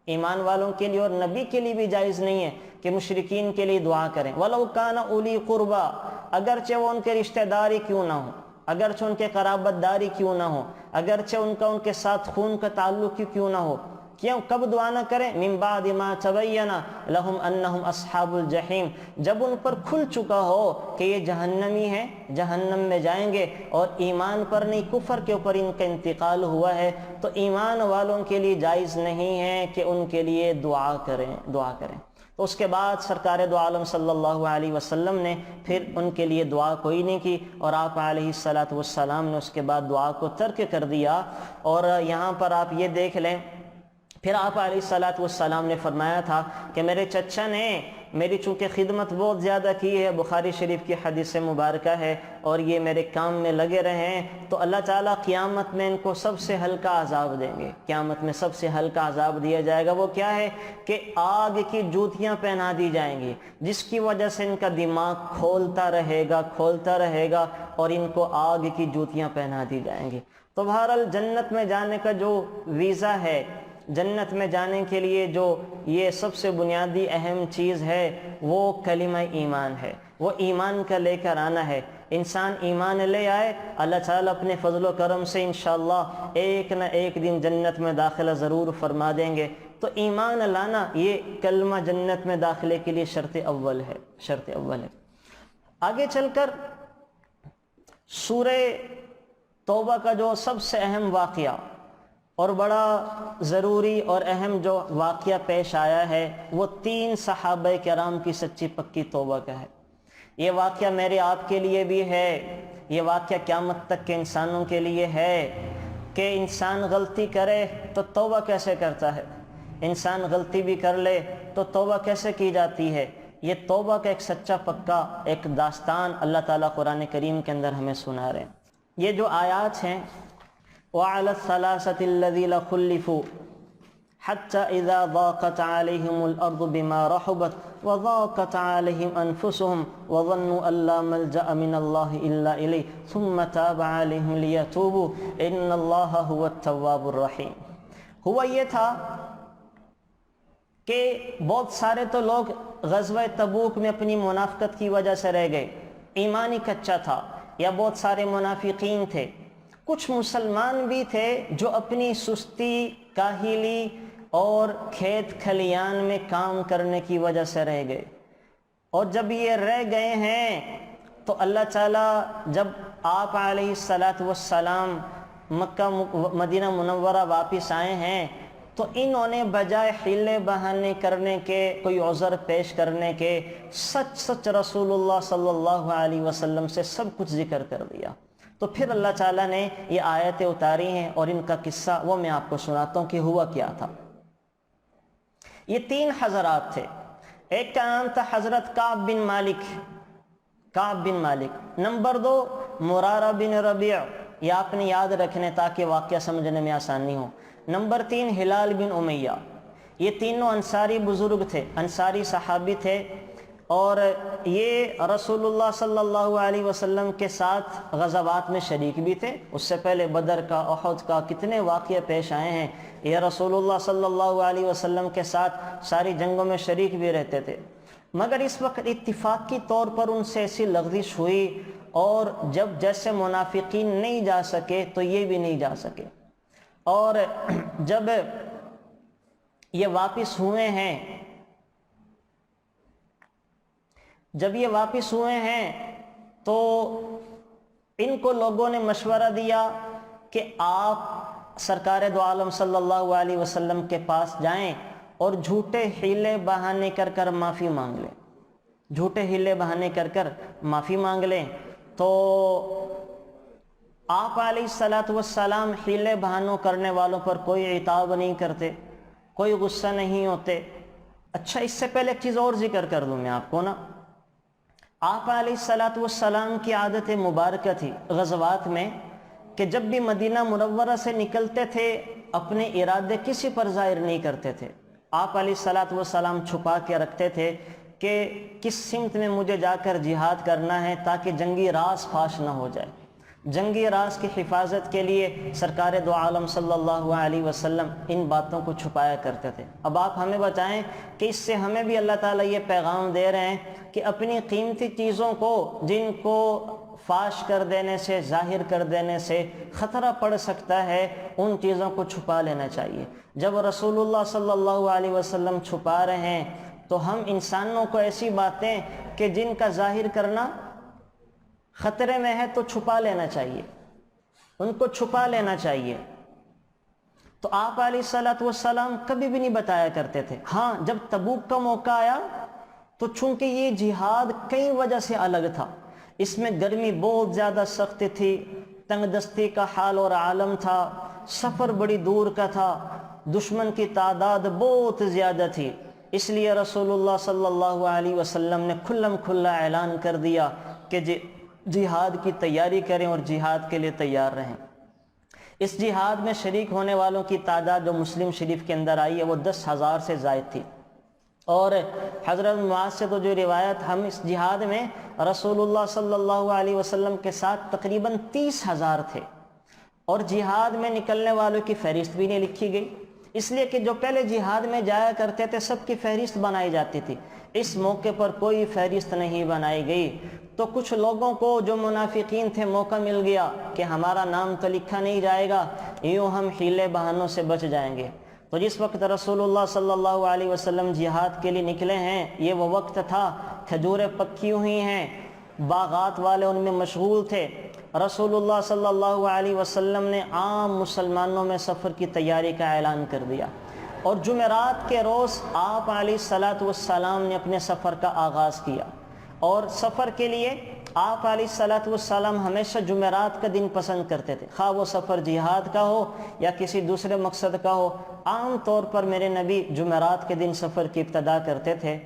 ایمان والوں کے لیے اور نبی کے لیے بھی جائز نہیں ہے کہ مشرکین کے لیے دعا کریں، وَلَوْ كَانَ أُولِي قُرْبَى، اگرچہ وہ ان کے رشتہ داری کیوں نہ ہو، اگرچہ ان کے قرابت داری کیوں نہ ہو، اگرچہ ان کے ساتھ خون کا تعلق کیوں نہ ہو، کیوں کب دعا نہ کریں؟ من بعد ما تبین لہم انہم اصحاب الجحیم، جب ان پر کھل چکا ہو کہ یہ جہنمی ہیں، جہنم میں جائیں گے، اور ایمان پر نہیں کفر کے اوپر ان کا انتقال ہوا ہے، تو ایمان والوں کے لیے جائز نہیں ہے کہ ان کے لیے دعا کریں۔ تو اس کے بعد سرکار دو عالم صلی اللہ علیہ وسلم نے پھر ان کے لیے دعا کوئی نہیں کی، اور آپ علیہ السلام نے اس کے بعد دعا کو ترک کر دیا۔ اور یہاں پر آپ یہ دیکھ لیں، پھر آپ علیہ السلام نے فرمایا تھا کہ میرے چچا نے میری چونکہ خدمت بہت زیادہ کی ہے، بخاری شریف کی حدیث مبارکہ ہے، اور یہ میرے کام میں لگے رہے ہیں، تو اللہ تعالیٰ قیامت میں ان کو سب سے ہلکا عذاب دیں گے، قیامت میں سب سے ہلکا عذاب دیا جائے گا۔ وہ کیا ہے کہ آگ کی جوتیاں پہنا دی جائیں گی، جس کی وجہ سے ان کا دماغ کھولتا رہے گا اور ان کو آگ کی جوتیاں پہنا دی جائیں گی۔ تو بہرحال جنت میں جانے کا جو ویزا ہے، جنت میں جانے کے لیے جو یہ سب سے بنیادی اہم چیز ہے وہ کلمہ ایمان ہے، وہ ایمان کا لے کر آنا ہے۔ انسان ایمان لے آئے، اللہ تعالیٰ اپنے فضل و کرم سے انشاءاللہ ایک نہ ایک دن جنت میں داخلہ ضرور فرما دیں گے۔ تو ایمان لانا یہ کلمہ جنت میں داخلے کے لیے شرط اول ہے۔ آگے چل کر سورہ توبہ کا جو سب سے اہم واقعہ اور بڑا ضروری اور اہم جو واقعہ پیش آیا ہے وہ 3 صحابہ کرام کی سچی پکی توبہ کا ہے۔ یہ واقعہ میرے آپ کے لیے بھی ہے، یہ واقعہ قیامت تک کے انسانوں کے لیے ہے کہ انسان غلطی کرے تو توبہ کیسے کرتا ہے، انسان غلطی بھی کر لے تو توبہ کیسے کی جاتی ہے۔ یہ توبہ کا ایک سچا پکا ایک داستان اللہ تعالیٰ قرآن کریم کے اندر ہمیں سنا رہے ہیں۔ یہ جو آیات ہیں وَعَلَى الثَّلَاثَةِ الَّذِينَ خُلِّفُوا حَتَّى إِذَا ضَاقَتْ عَلَيْهِمُ الْأَرْضُ بِمَا رَحُبَتْ وَضَاقَتْ عَلَيْهِمْ أَنفُسُهُمْ وَظَنُّوا أَن لَّا مَلْجَأَ مِنَ اللَّهِ إِلَّا إِلَيْهِ ثُمَّ تَابَ عَلَيْهِمْ لِيَتُوبُوا إِنَّ اللَّهَ هُوَ التَّوَّابُ الرَّحِيمُ۔ ہوا یہ تھا کہ بہت سارے تو لوگ غزوہ تبوک میں اپنی منافقت کی وجہ سے رہ گئے، ایمان ہی کچا تھا، یا بہت سارے منافقین تھے، کچھ مسلمان بھی تھے جو اپنی سستی، کاہلی اور کھیت کھلیان میں کام کرنے کی وجہ سے رہ گئے۔ اور جب یہ رہ گئے ہیں تو اللہ تعالیٰ جب آپ علیہ السلام مکہ مدینہ منورہ واپس آئے ہیں تو انہوں نے بجائے حیلے بہانے کرنے کے، کوئی عذر پیش کرنے کے، سچ رسول اللہ صلی اللہ علیہ وسلم سے سب کچھ ذکر کر دیا۔ تو پھر اللہ تعالیٰ نے یہ آیتیں اتاری ہیں، اور ان کا قصہ وہ میں آپ کو سناتا ہوں کہ ہوا کیا تھا۔ یہ 3 حضرات تھے، ایک کا نام تھا حضرت کعب بن مالک، نمبر 2 مرارہ بن ربیع، یہ آپ نے یاد رکھنے تاکہ واقعہ سمجھنے میں آسانی ہو، نمبر 3 ہلال بن امیہ، یہ تینوں انصاری بزرگ تھے، انصاری صحابی تھے، اور یہ رسول اللہ صلی اللہ علیہ وسلم کے ساتھ غزوات میں شریک بھی تھے۔ اس سے پہلے بدر کا، احد کا کتنے واقعے پیش آئے ہیں، یہ رسول اللہ صلی اللہ علیہ وسلم کے ساتھ ساری جنگوں میں شریک بھی رہتے تھے، مگر اس وقت اتفاقی طور پر ان سے ایسی لغزش ہوئی، اور جب جیسے منافقین نہیں جا سکے تو یہ بھی نہیں جا سکے، اور جب یہ واپس ہوئے ہیں تو ان کو لوگوں نے مشورہ دیا کہ آپ سرکار دو عالم صلی اللہ علیہ وسلم کے پاس جائیں اور جھوٹے حیلے بہانے کر معافی مانگ لیں، تو آپ علیہ الصلوۃ والسلام حیلے بہانوں کرنے والوں پر کوئی عتاب نہیں کرتے، کوئی غصہ نہیں ہوتے۔ اچھا، اس سے پہلے ایک چیز اور ذکر کر دوں میں آپ کو نا، آپ علیہ الصلوۃ والسلام کی عادت مبارکہ تھی غزوات میں کہ جب بھی مدینہ منورہ سے نکلتے تھے اپنے ارادے کسی پر ظاہر نہیں کرتے تھے، آپ علیہ الصلوۃ والسلام چھپا کے رکھتے تھے کہ کس سمت میں مجھے جا کر جہاد کرنا ہے تاکہ جنگی راز فاش نہ ہو جائے۔ جنگی راز کی حفاظت کے لیے سرکار دو عالم صلی اللہ علیہ وسلم ان باتوں کو چھپایا کرتے تھے۔ اب آپ ہمیں بتائیں کہ اس سے ہمیں بھی اللہ تعالیٰ یہ پیغام دے رہے ہیں کہ اپنی قیمتی چیزوں کو، جن کو فاش کر دینے سے، ظاہر کر دینے سے خطرہ پڑ سکتا ہے، ان چیزوں کو چھپا لینا چاہیے۔ جب رسول اللہ صلی اللہ علیہ وسلم چھپا رہے ہیں تو ہم انسانوں کو ایسی باتیں کہ جن کا ظاہر کرنا خطرے میں ہے تو چھپا لینا چاہیے، ان کو چھپا لینا چاہیے۔ تو آپ علیہ الصلوۃ والسلام کبھی بھی نہیں بتایا کرتے تھے۔ ہاں، جب تبوک کا موقع آیا تو چونکہ یہ جہاد کئی وجہ سے الگ تھا، اس میں گرمی بہت زیادہ سخت تھی، تنگ دستی کا حال اور عالم تھا، سفر بڑی دور کا تھا، دشمن کی تعداد بہت زیادہ تھی، اس لیے رسول اللہ صلی اللہ علیہ وسلم نے کھلم کھلا اعلان کر دیا کہ جہاد کی تیاری کریں اور جہاد کے لیے تیار رہیں۔ اس جہاد میں شریک ہونے والوں کی تعداد جو مسلم شریف کے اندر آئی ہے وہ 10,000 سے زائد تھی، اور حضرت معاذ سے تو جو روایت، ہم اس جہاد میں رسول اللہ صلی اللہ علیہ وسلم کے ساتھ تقریباً 30,000 تھے، اور جہاد میں نکلنے والوں کی فہرست بھی نہیں لکھی گئی، اس لیے کہ جو پہلے جہاد میں جایا کرتے تھے سب کی فہرست بنائی جاتی تھی، اس موقع پر کوئی فہرست نہیں بنائی گئی۔ تو کچھ لوگوں کو جو منافقین تھے موقع مل گیا کہ ہمارا نام تو لکھا نہیں جائے گا، یوں ہم حیلے بہانوں سے بچ جائیں گے۔ تو جس وقت رسول اللہ صلی اللہ علیہ وسلم جہاد کے لیے نکلے ہیں، یہ وہ وقت تھا، کھجوریں پکی ہوئی ہیں، باغات والے ان میں مشغول تھے۔ رسول اللہ صلی اللہ علیہ وسلم نے عام مسلمانوں میں سفر کی تیاری کا اعلان کر دیا، اور جمعرات کے روز آپ علیہ الصلوۃ والسلام نے اپنے سفر کا آغاز کیا، اور سفر کے لیے آپ علیہ الصلوۃ والسلام ہمیشہ جمعرات کا دن پسند کرتے تھے، خواہ وہ سفر جہاد کا ہو یا کسی دوسرے مقصد کا ہو۔ عام طور پر میرے نبی جمعرات کے دن سفر کی ابتدا کرتے تھے۔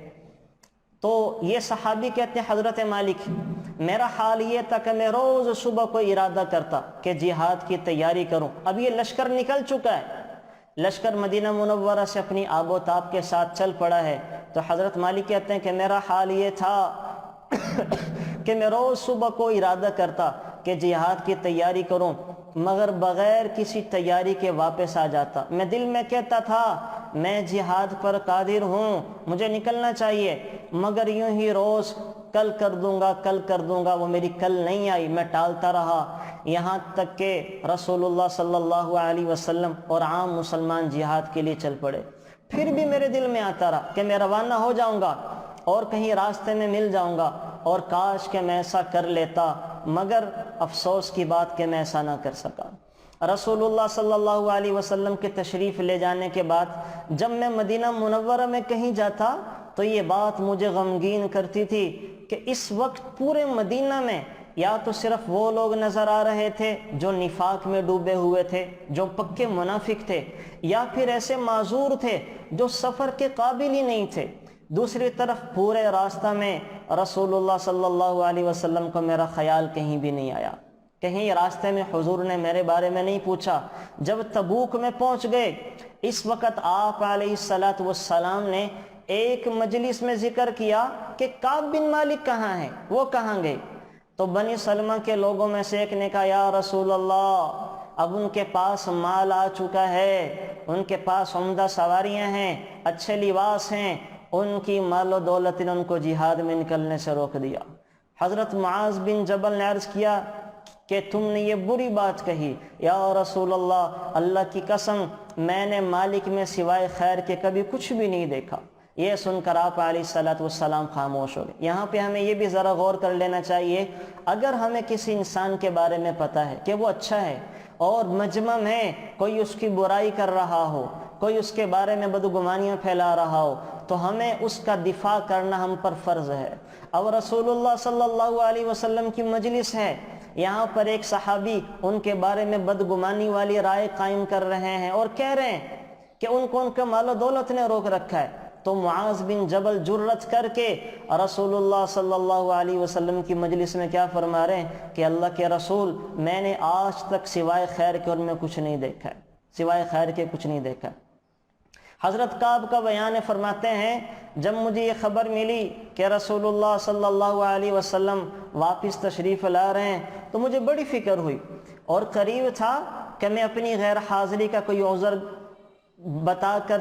تو یہ صحابی کہتے ہیں حضرت مالک، میرا حال یہ تھا کہ میں روز صبح کو ارادہ کرتا کہ جہاد کی تیاری کروں۔ اب یہ لشکر نکل چکا ہے، لشکر مدینہ منورہ سے اپنی آب و تاب کے ساتھ چل پڑا ہے، تو حضرت مالک کہتے ہیں کہ میرا حال یہ تھا کہ میں روز صبح کو ارادہ کرتا کہ جہاد کی تیاری کروں، مگر بغیر کسی تیاری کے واپس آ جاتا۔ میں دل میں کہتا تھا میں جہاد پر قادر ہوں، مجھے نکلنا چاہیے، مگر یوں ہی روز کل کر دوں گا، وہ میری کل نہیں آئی، میں ٹالتا رہا، یہاں تک کہ رسول اللہ صلی اللہ علیہ وسلم اور عام مسلمان جہاد کے لیے چل پڑے۔ پھر بھی میرے دل میں آتا رہا کہ میں روانہ ہو جاؤں گا اور کہیں راستے میں مل جاؤں گا، اور کاش کہ میں ایسا کر لیتا، مگر افسوس کی بات کہ میں ایسا نہ کر سکا۔ رسول اللہ صلی اللہ علیہ وسلم کے تشریف لے جانے کے بعد جب میں مدینہ منورہ میں کہیں جاتا تو یہ بات مجھے غمگین کرتی تھی کہ اس وقت پورے مدینہ میں یا تو صرف وہ لوگ نظر آ رہے تھے جو نفاق میں ڈوبے ہوئے تھے، جو پکے منافق تھے، یا پھر ایسے معذور تھے جو سفر کے قابل ہی نہیں تھے۔ دوسری طرف پورے راستہ میں رسول اللہ صلی اللہ علیہ وسلم کو میرا خیال کہیں بھی نہیں آیا، کہیں راستے میں حضور نے میرے بارے میں نہیں پوچھا۔ جب تبوک میں پہنچ گئے، اس وقت آپ علیہ السلام نے ایک مجلس میں ذکر کیا کہ کعب بن مالک کہاں ہیں، وہ کہاں گئے؟ تو بنی سلمہ کے لوگوں میں سے ایک نے کہا یا رسول اللہ، اب ان کے پاس مال آ چکا ہے، ان کے پاس عمدہ سواریاں ہیں، اچھے لباس ہیں، ان کی مال و دولت نے ان کو جہاد میں نکلنے سے روک دیا۔ حضرت معاذ بن جبل نے عرض کیا کہ تم نے یہ بری بات کہی، یا رسول اللہ، اللہ کی قسم میں نے مالک میں سوائے خیر کے کبھی کچھ بھی نہیں دیکھا۔ یہ سن کر آپ علیہ السلام خاموش ہو گئے۔ یہاں پہ ہمیں یہ بھی ذرا غور کر لینا چاہیے، اگر ہمیں کسی انسان کے بارے میں پتہ ہے کہ وہ اچھا ہے اور مجمم ہے، کوئی اس کی برائی کر رہا ہو، کوئی اس کے بارے میں بدگمانیاں پھیلا رہا ہو، تو ہمیں اس کا دفاع کرنا ہم پر فرض ہے۔ اب رسول اللہ صلی اللہ علیہ وسلم کی مجلس ہے، یہاں پر ایک صحابی ان کے بارے میں بدگمانی والی رائے قائم کر رہے ہیں اور کہہ رہے ہیں کہ ان کو ان کا مال و دولت نے روک رکھا ہے، تو معاذ بن جبل جرت کر کے رسول اللہ صلی اللہ علیہ وسلم کی مجلس میں کیا فرما رہے ہیں کہ اللہ کے رسول، میں نے آج تک سوائے خیر کے اور میں کچھ نہیں دیکھا ہے، سوائے خیر کے کچھ نہیں دیکھا۔ حضرت کعب کا بیان فرماتے ہیں جب مجھے یہ خبر ملی کہ رسول اللہ صلی اللہ علیہ وسلم واپس تشریف لا رہے ہیں تو مجھے بڑی فکر ہوئی، اور قریب تھا کہ میں اپنی غیر حاضری کا کوئی عذر بتا کر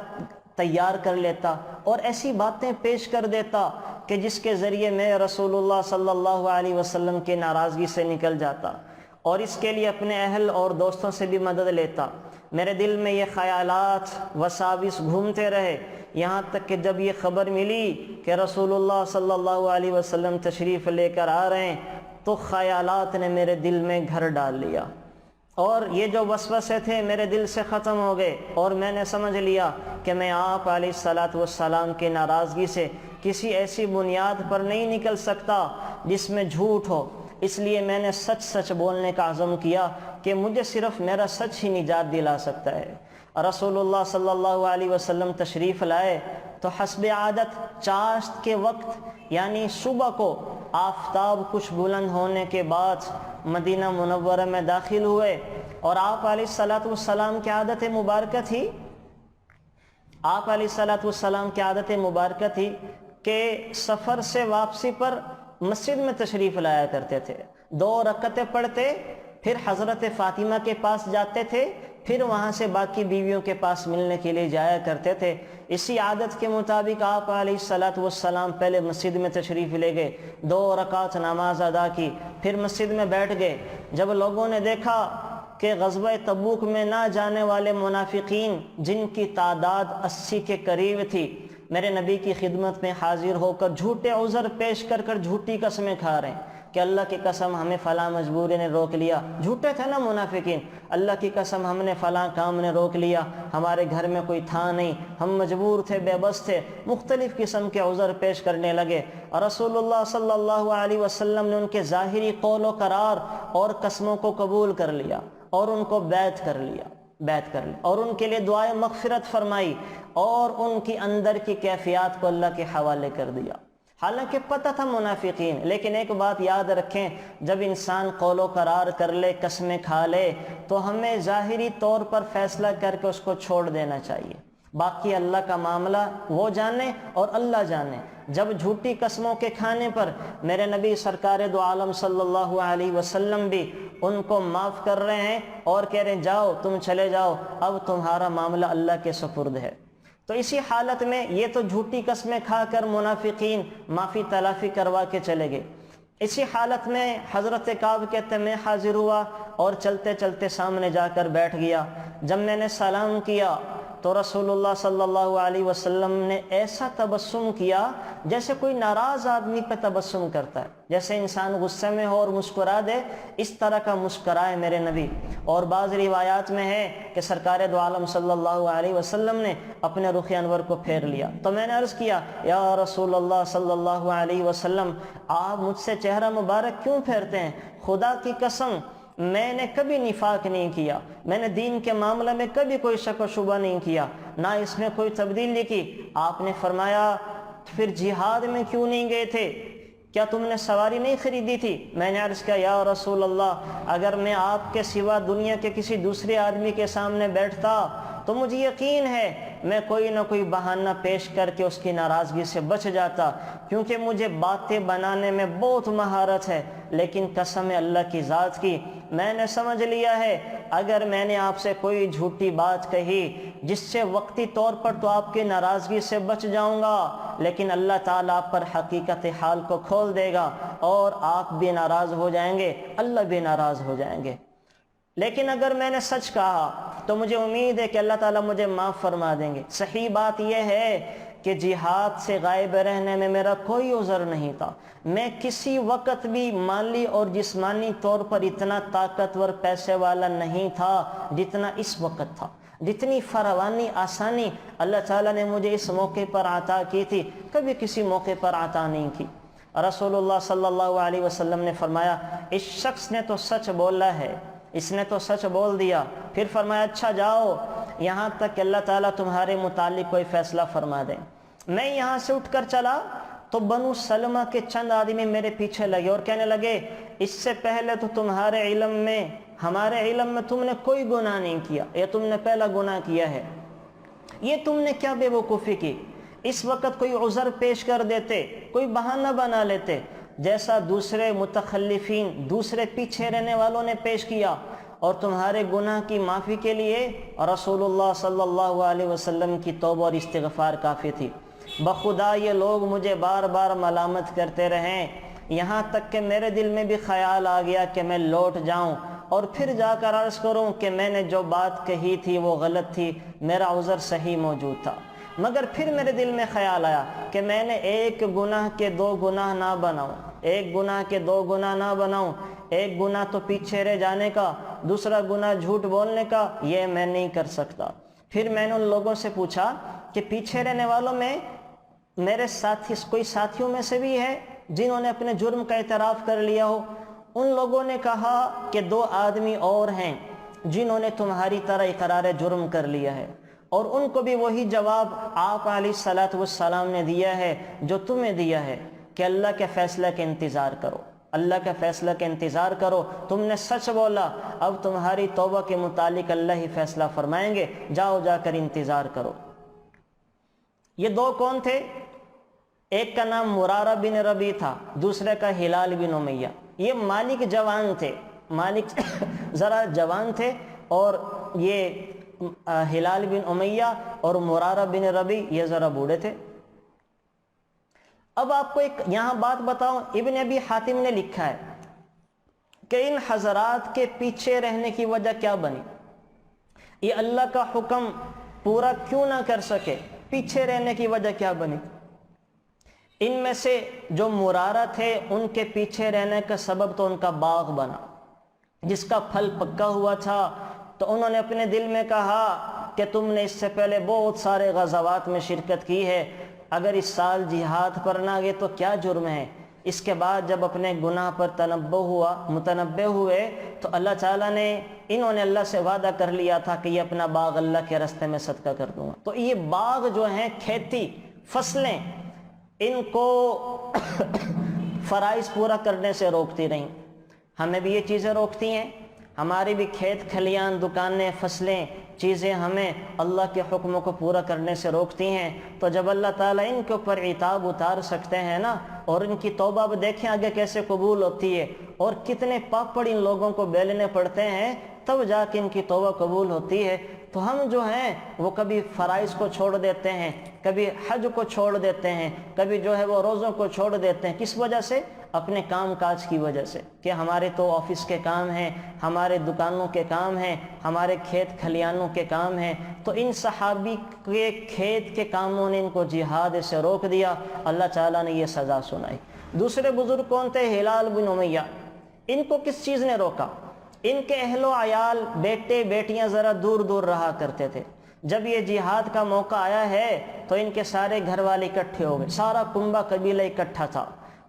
تیار کر لیتا اور ایسی باتیں پیش کر دیتا کہ جس کے ذریعے میں رسول اللہ صلی اللہ علیہ وسلم کی ناراضگی سے نکل جاتا، اور اس کے لیے اپنے اہل اور دوستوں سے بھی مدد لیتا۔ میرے دل میں یہ خیالات وساوس گھومتے رہے، یہاں تک کہ جب یہ خبر ملی کہ رسول اللہ صلی اللہ علیہ وسلم تشریف لے کر آ رہے ہیں تو خیالات نے میرے دل میں گھر ڈال لیا، اور یہ جو وسوسے تھے میرے دل سے ختم ہو گئے، اور میں نے سمجھ لیا کہ میں آپ علیہ السلام کی ناراضگی سے کسی ایسی بنیاد پر نہیں نکل سکتا جس میں جھوٹ ہو۔ اس لیے میں نے سچ سچ بولنے کا عزم کیا کہ مجھے صرف میرا سچ ہی نجات دلا سکتا ہے۔ رسول اللہ صلی اللہ علیہ وسلم تشریف لائے تو حسب عادت چاشت کے وقت یعنی صبح کو آفتاب کچھ بلند ہونے کے بعد مدینہ منورہ میں داخل ہوئے، اور آپ علیہ السلام کی عادت مبارکہ تھی، آپ علیہ السلام کی عادت مبارکہ تھی کہ سفر سے واپسی پر مسجد میں تشریف لایا کرتے تھے، 2 رکعتیں پڑھتے، پھر حضرت فاطمہ کے پاس جاتے تھے، پھر وہاں سے باقی بیویوں کے پاس ملنے کے لیے جایا کرتے تھے۔ اسی عادت کے مطابق آپ علیہ السلام پہلے مسجد میں تشریف لے گئے، 2 رکعت نماز ادا کی، پھر مسجد میں بیٹھ گئے۔ جب لوگوں نے دیکھا کہ غزوہ تبوک میں نہ جانے والے منافقین جن کی تعداد 80 کے قریب تھی، میرے نبی کی خدمت میں حاضر ہو کر جھوٹے عذر پیش کر جھوٹی قسمیں کھا رہے ہیں کہ اللہ کی قسم ہمیں فلاں مجبوری نے روک لیا۔ جھوٹے تھے نا منافقین، اللہ کی قسم ہم نے فلاں کام نے روک لیا، ہمارے گھر میں کوئی تھا نہیں، ہم مجبور تھے، بے بس تھے، مختلف قسم کے عذر پیش کرنے لگے۔ اور رسول اللہ صلی اللہ علیہ وسلم نے ان کے ظاہری قول و قرار اور قسموں کو قبول کر لیا اور ان کو بیعت کر لیا اور ان کے لیے دعائے مغفرت فرمائی، اور ان کی اندر کی کیفیات کو اللہ کے حوالے کر دیا۔ حالانکہ پتہ تھا منافقین، لیکن ایک بات یاد رکھیں، جب انسان قول و قرار کر لے، قسمیں کھا لے، تو ہمیں ظاہری طور پر فیصلہ کر کے اس کو چھوڑ دینا چاہیے، باقی اللہ کا معاملہ وہ جانے اور اللہ جانے۔ جب جھوٹی قسموں کے کھانے پر میرے نبی سرکار دو عالم صلی اللہ علیہ وسلم بھی ان کو معاف کر رہے ہیں اور کہہ رہے ہیں جاؤ تم چلے جاؤ، اب تمہارا معاملہ اللہ کے سپرد ہے، تو اسی حالت میں یہ تو جھوٹی قسمیں کھا کر منافقین معافی تلافی کروا کے چلے گئے۔ اسی حالت میں حضرت کعب کہتے ہیں میں حاضر ہوا اور چلتے چلتے سامنے جا کر بیٹھ گیا۔ جب میں نے سلام کیا تو رسول اللہ صلی اللہ علیہ وسلم نے ایسا تبسم کیا جیسے کوئی ناراض آدمی پہ تبسم کرتا ہے، جیسے انسان غصے میں ہو اور مسکرا دے، اس طرح کا مسکرائے میرے نبی۔ اور بعض روایات میں ہے کہ سرکار دو عالم صلی اللہ علیہ وسلم نے اپنے رخ انور کو پھیر لیا، تو میں نے عرض کیا یا رسول اللہ صلی اللہ علیہ وسلم آپ مجھ سے چہرہ مبارک کیوں پھیرتے ہیں؟ خدا کی قسم میں نے کبھی نفاق نہیں کیا، میں نے دین کے معاملے میں کبھی کوئی شک و شبہ نہیں کیا، نہ اس میں کوئی تبدیلی کی۔ آپ نے فرمایا پھر جہاد میں کیوں نہیں گئے تھے؟ کیا تم نے سواری نہیں خریدی تھی؟ میں نے عرض کیا یا رسول اللہ اگر میں آپ کے سوا دنیا کے کسی دوسرے آدمی کے سامنے بیٹھتا تو مجھے یقین ہے میں کوئی نہ کوئی بہانہ پیش کر کے اس کی ناراضگی سے بچ جاتا، کیونکہ مجھے باتیں بنانے میں بہت مہارت ہے، لیکن قسم اللہ کی ذات کی میں نے سمجھ لیا ہے اگر میں نے آپ سے کوئی جھوٹی بات کہی جس سے وقتی طور پر تو آپ کی ناراضگی سے بچ جاؤں گا، لیکن اللہ تعالیٰ آپ پر حقیقت حال کو کھول دے گا اور آپ بھی ناراض ہو جائیں گے، اللہ بھی ناراض ہو جائیں گے۔ لیکن اگر میں نے سچ کہا تو مجھے امید ہے کہ اللہ تعالیٰ مجھے معاف فرما دیں گے۔ صحیح بات یہ ہے کہ جہاد سے غائب رہنے میں میرا کوئی عذر نہیں تھا، میں کسی وقت بھی مالی اور جسمانی طور پر اتنا طاقتور پیسے والا نہیں تھا جتنا اس وقت تھا۔ جتنی فراوانی آسانی اللہ تعالیٰ نے مجھے اس موقع پر عطا کی تھی کبھی کسی موقع پر عطا نہیں کی۔ رسول اللہ صلی اللہ علیہ وسلم نے فرمایا اس شخص نے تو سچ بولا ہے، اس نے تو سچ بول دیا۔ پھر فرمایا اچھا جاؤ یہاں تک کہ اللہ تعالیٰ تمہارے متعلق کوئی فیصلہ فرما دے۔ میں یہاں سے اٹھ کر چلا تو بنو سلمہ کے چند آدمی میرے پیچھے لگے اور کہنے لگے اس سے پہلے تو تمہارے علم میں ہمارے علم میں تم نے کوئی گناہ نہیں کیا، یہ تم نے پہلا گناہ کیا ہے، یہ تم نے کیا بے وقوفی کی؟ اس وقت کوئی عذر پیش کر دیتے، کوئی بہانہ بنا لیتے جیسا دوسرے متخلفین دوسرے پیچھے رہنے والوں نے پیش کیا، اور تمہارے گناہ کی معافی کے لیے رسول اللہ صلی اللہ علیہ وسلم کی توبہ اور استغفار کافی تھی۔ بخدا یہ لوگ مجھے بار بار ملامت کرتے رہیں، یہاں تک کہ میرے دل میں بھی خیال آ گیا کہ میں لوٹ جاؤں اور پھر جا کر عرض کروں کہ میں نے جو بات کہی تھی وہ غلط تھی، میرا عذر صحیح موجود تھا۔ مگر پھر میرے دل میں خیال آیا کہ میں نے ایک گناہ کے دو گناہ نہ بناؤں، ایک گناہ کے دو گناہ نہ بناؤں، ایک گناہ تو پیچھے رہ جانے کا، دوسرا گناہ جھوٹ بولنے کا، یہ میں نہیں کر سکتا۔ پھر میں نے ان لوگوں سے پوچھا کہ پیچھے رہنے والوں میں میرے ساتھی کوئی ساتھیوں میں سے بھی ہے جنہوں نے اپنے جرم کا اعتراف کر لیا ہو؟ ان لوگوں نے کہا کہ دو آدمی اور ہیں جنہوں نے تمہاری طرح اقرار جرم کر لیا ہے، اور ان کو بھی وہی جواب آپ علیہ الصلوۃ والسلام نے دیا ہے جو تمہیں دیا ہے کہ اللہ کے فیصلے کے انتظار کرو، اللہ کے فیصلے کے انتظار کرو، تم نے سچ بولا، اب تمہاری توبہ کے متعلق اللہ ہی فیصلہ فرمائیں گے، جاؤ جا کر انتظار کرو۔ یہ دو کون تھے؟ ایک کا نام مرارہ بن ربی تھا، دوسرے کا ہلال بن امیہ۔ یہ مالک جوان تھے، مالک ذرا جوان تھے، اور یہ ہلال بن امیہ اور مرارہ بن ربی یہ ذرا بوڑھے تھے۔ اب آپ کو ایک یہاں بات بتاؤں، ابن ابی حاتم نے لکھا ہے کہ ان حضرات کے پیچھے رہنے کی وجہ کیا بنی، یہ اللہ کا حکم پورا کیوں نہ کر سکے، پیچھے رہنے کی وجہ کیا بنی؟ ان میں سے جو مرارہ تھے ان کے پیچھے رہنے کا سبب تو ان کا باغ بنا جس کا پھل پکا ہوا تھا، تو انہوں نے اپنے دل میں کہا کہ تم نے اس سے پہلے بہت سارے غزوات میں شرکت کی ہے، اگر اس سال جہاد پر نہ گئے تو کیا جرم ہے؟ اس کے بعد جب اپنے گناہ پر متنبہ ہوئے تو اللہ تعالیٰ نے انہوں نے اللہ سے وعدہ کر لیا تھا کہ یہ اپنا باغ اللہ کے راستے میں صدقہ کر دوں گا۔ تو یہ باغ جو ہیں، کھیتی، فصلیں، ان کو فرائض پورا کرنے سے روکتی رہیں۔ ہمیں بھی یہ چیزیں روکتی ہیں، ہماری بھی کھیت کھلیان، دکانیں، فصلیں، چیزیں ہمیں اللہ کے حکموں کو پورا کرنے سے روکتی ہیں۔ تو جب اللہ تعالیٰ ان کے اوپر عتاب اتار سکتے ہیں نا، اور ان کی توبہ اب دیکھیں آگے کیسے قبول ہوتی ہے، اور کتنے پاپڑ ان لوگوں کو بیلنے پڑتے ہیں تب جا کے ان کی توبہ قبول ہوتی ہے۔ تو ہم جو ہیں وہ کبھی فرائض کو چھوڑ دیتے ہیں، کبھی حج کو چھوڑ دیتے ہیں، کبھی جو ہے وہ روزوں کو چھوڑ دیتے ہیں۔ کس وجہ سے؟ اپنے کام کاج کی وجہ سے، کہ ہمارے تو آفس کے کام ہیں، ہمارے دکانوں کے کام ہیں، ہمارے کھیت کھلیانوں کے کام ہیں۔ تو ان صحابی کے کھیت کے کاموں نے ان کو جہاد سے روک دیا، اللہ تعالیٰ نے یہ سزا سنائی۔ دوسرے بزرگ کون تھے؟ ہلال بن امیہ۔ ان کو کس چیز نے روکا؟ ان کے اہل و عیال، بیٹے بیٹیاں ذرا دور دور رہا کرتے تھے۔ جب یہ جہاد کا موقع آیا ہے تو ان کے سارے گھر والے اکٹھے ہو گئے، سارا کنبہ قبیلہ اکٹھا تھا۔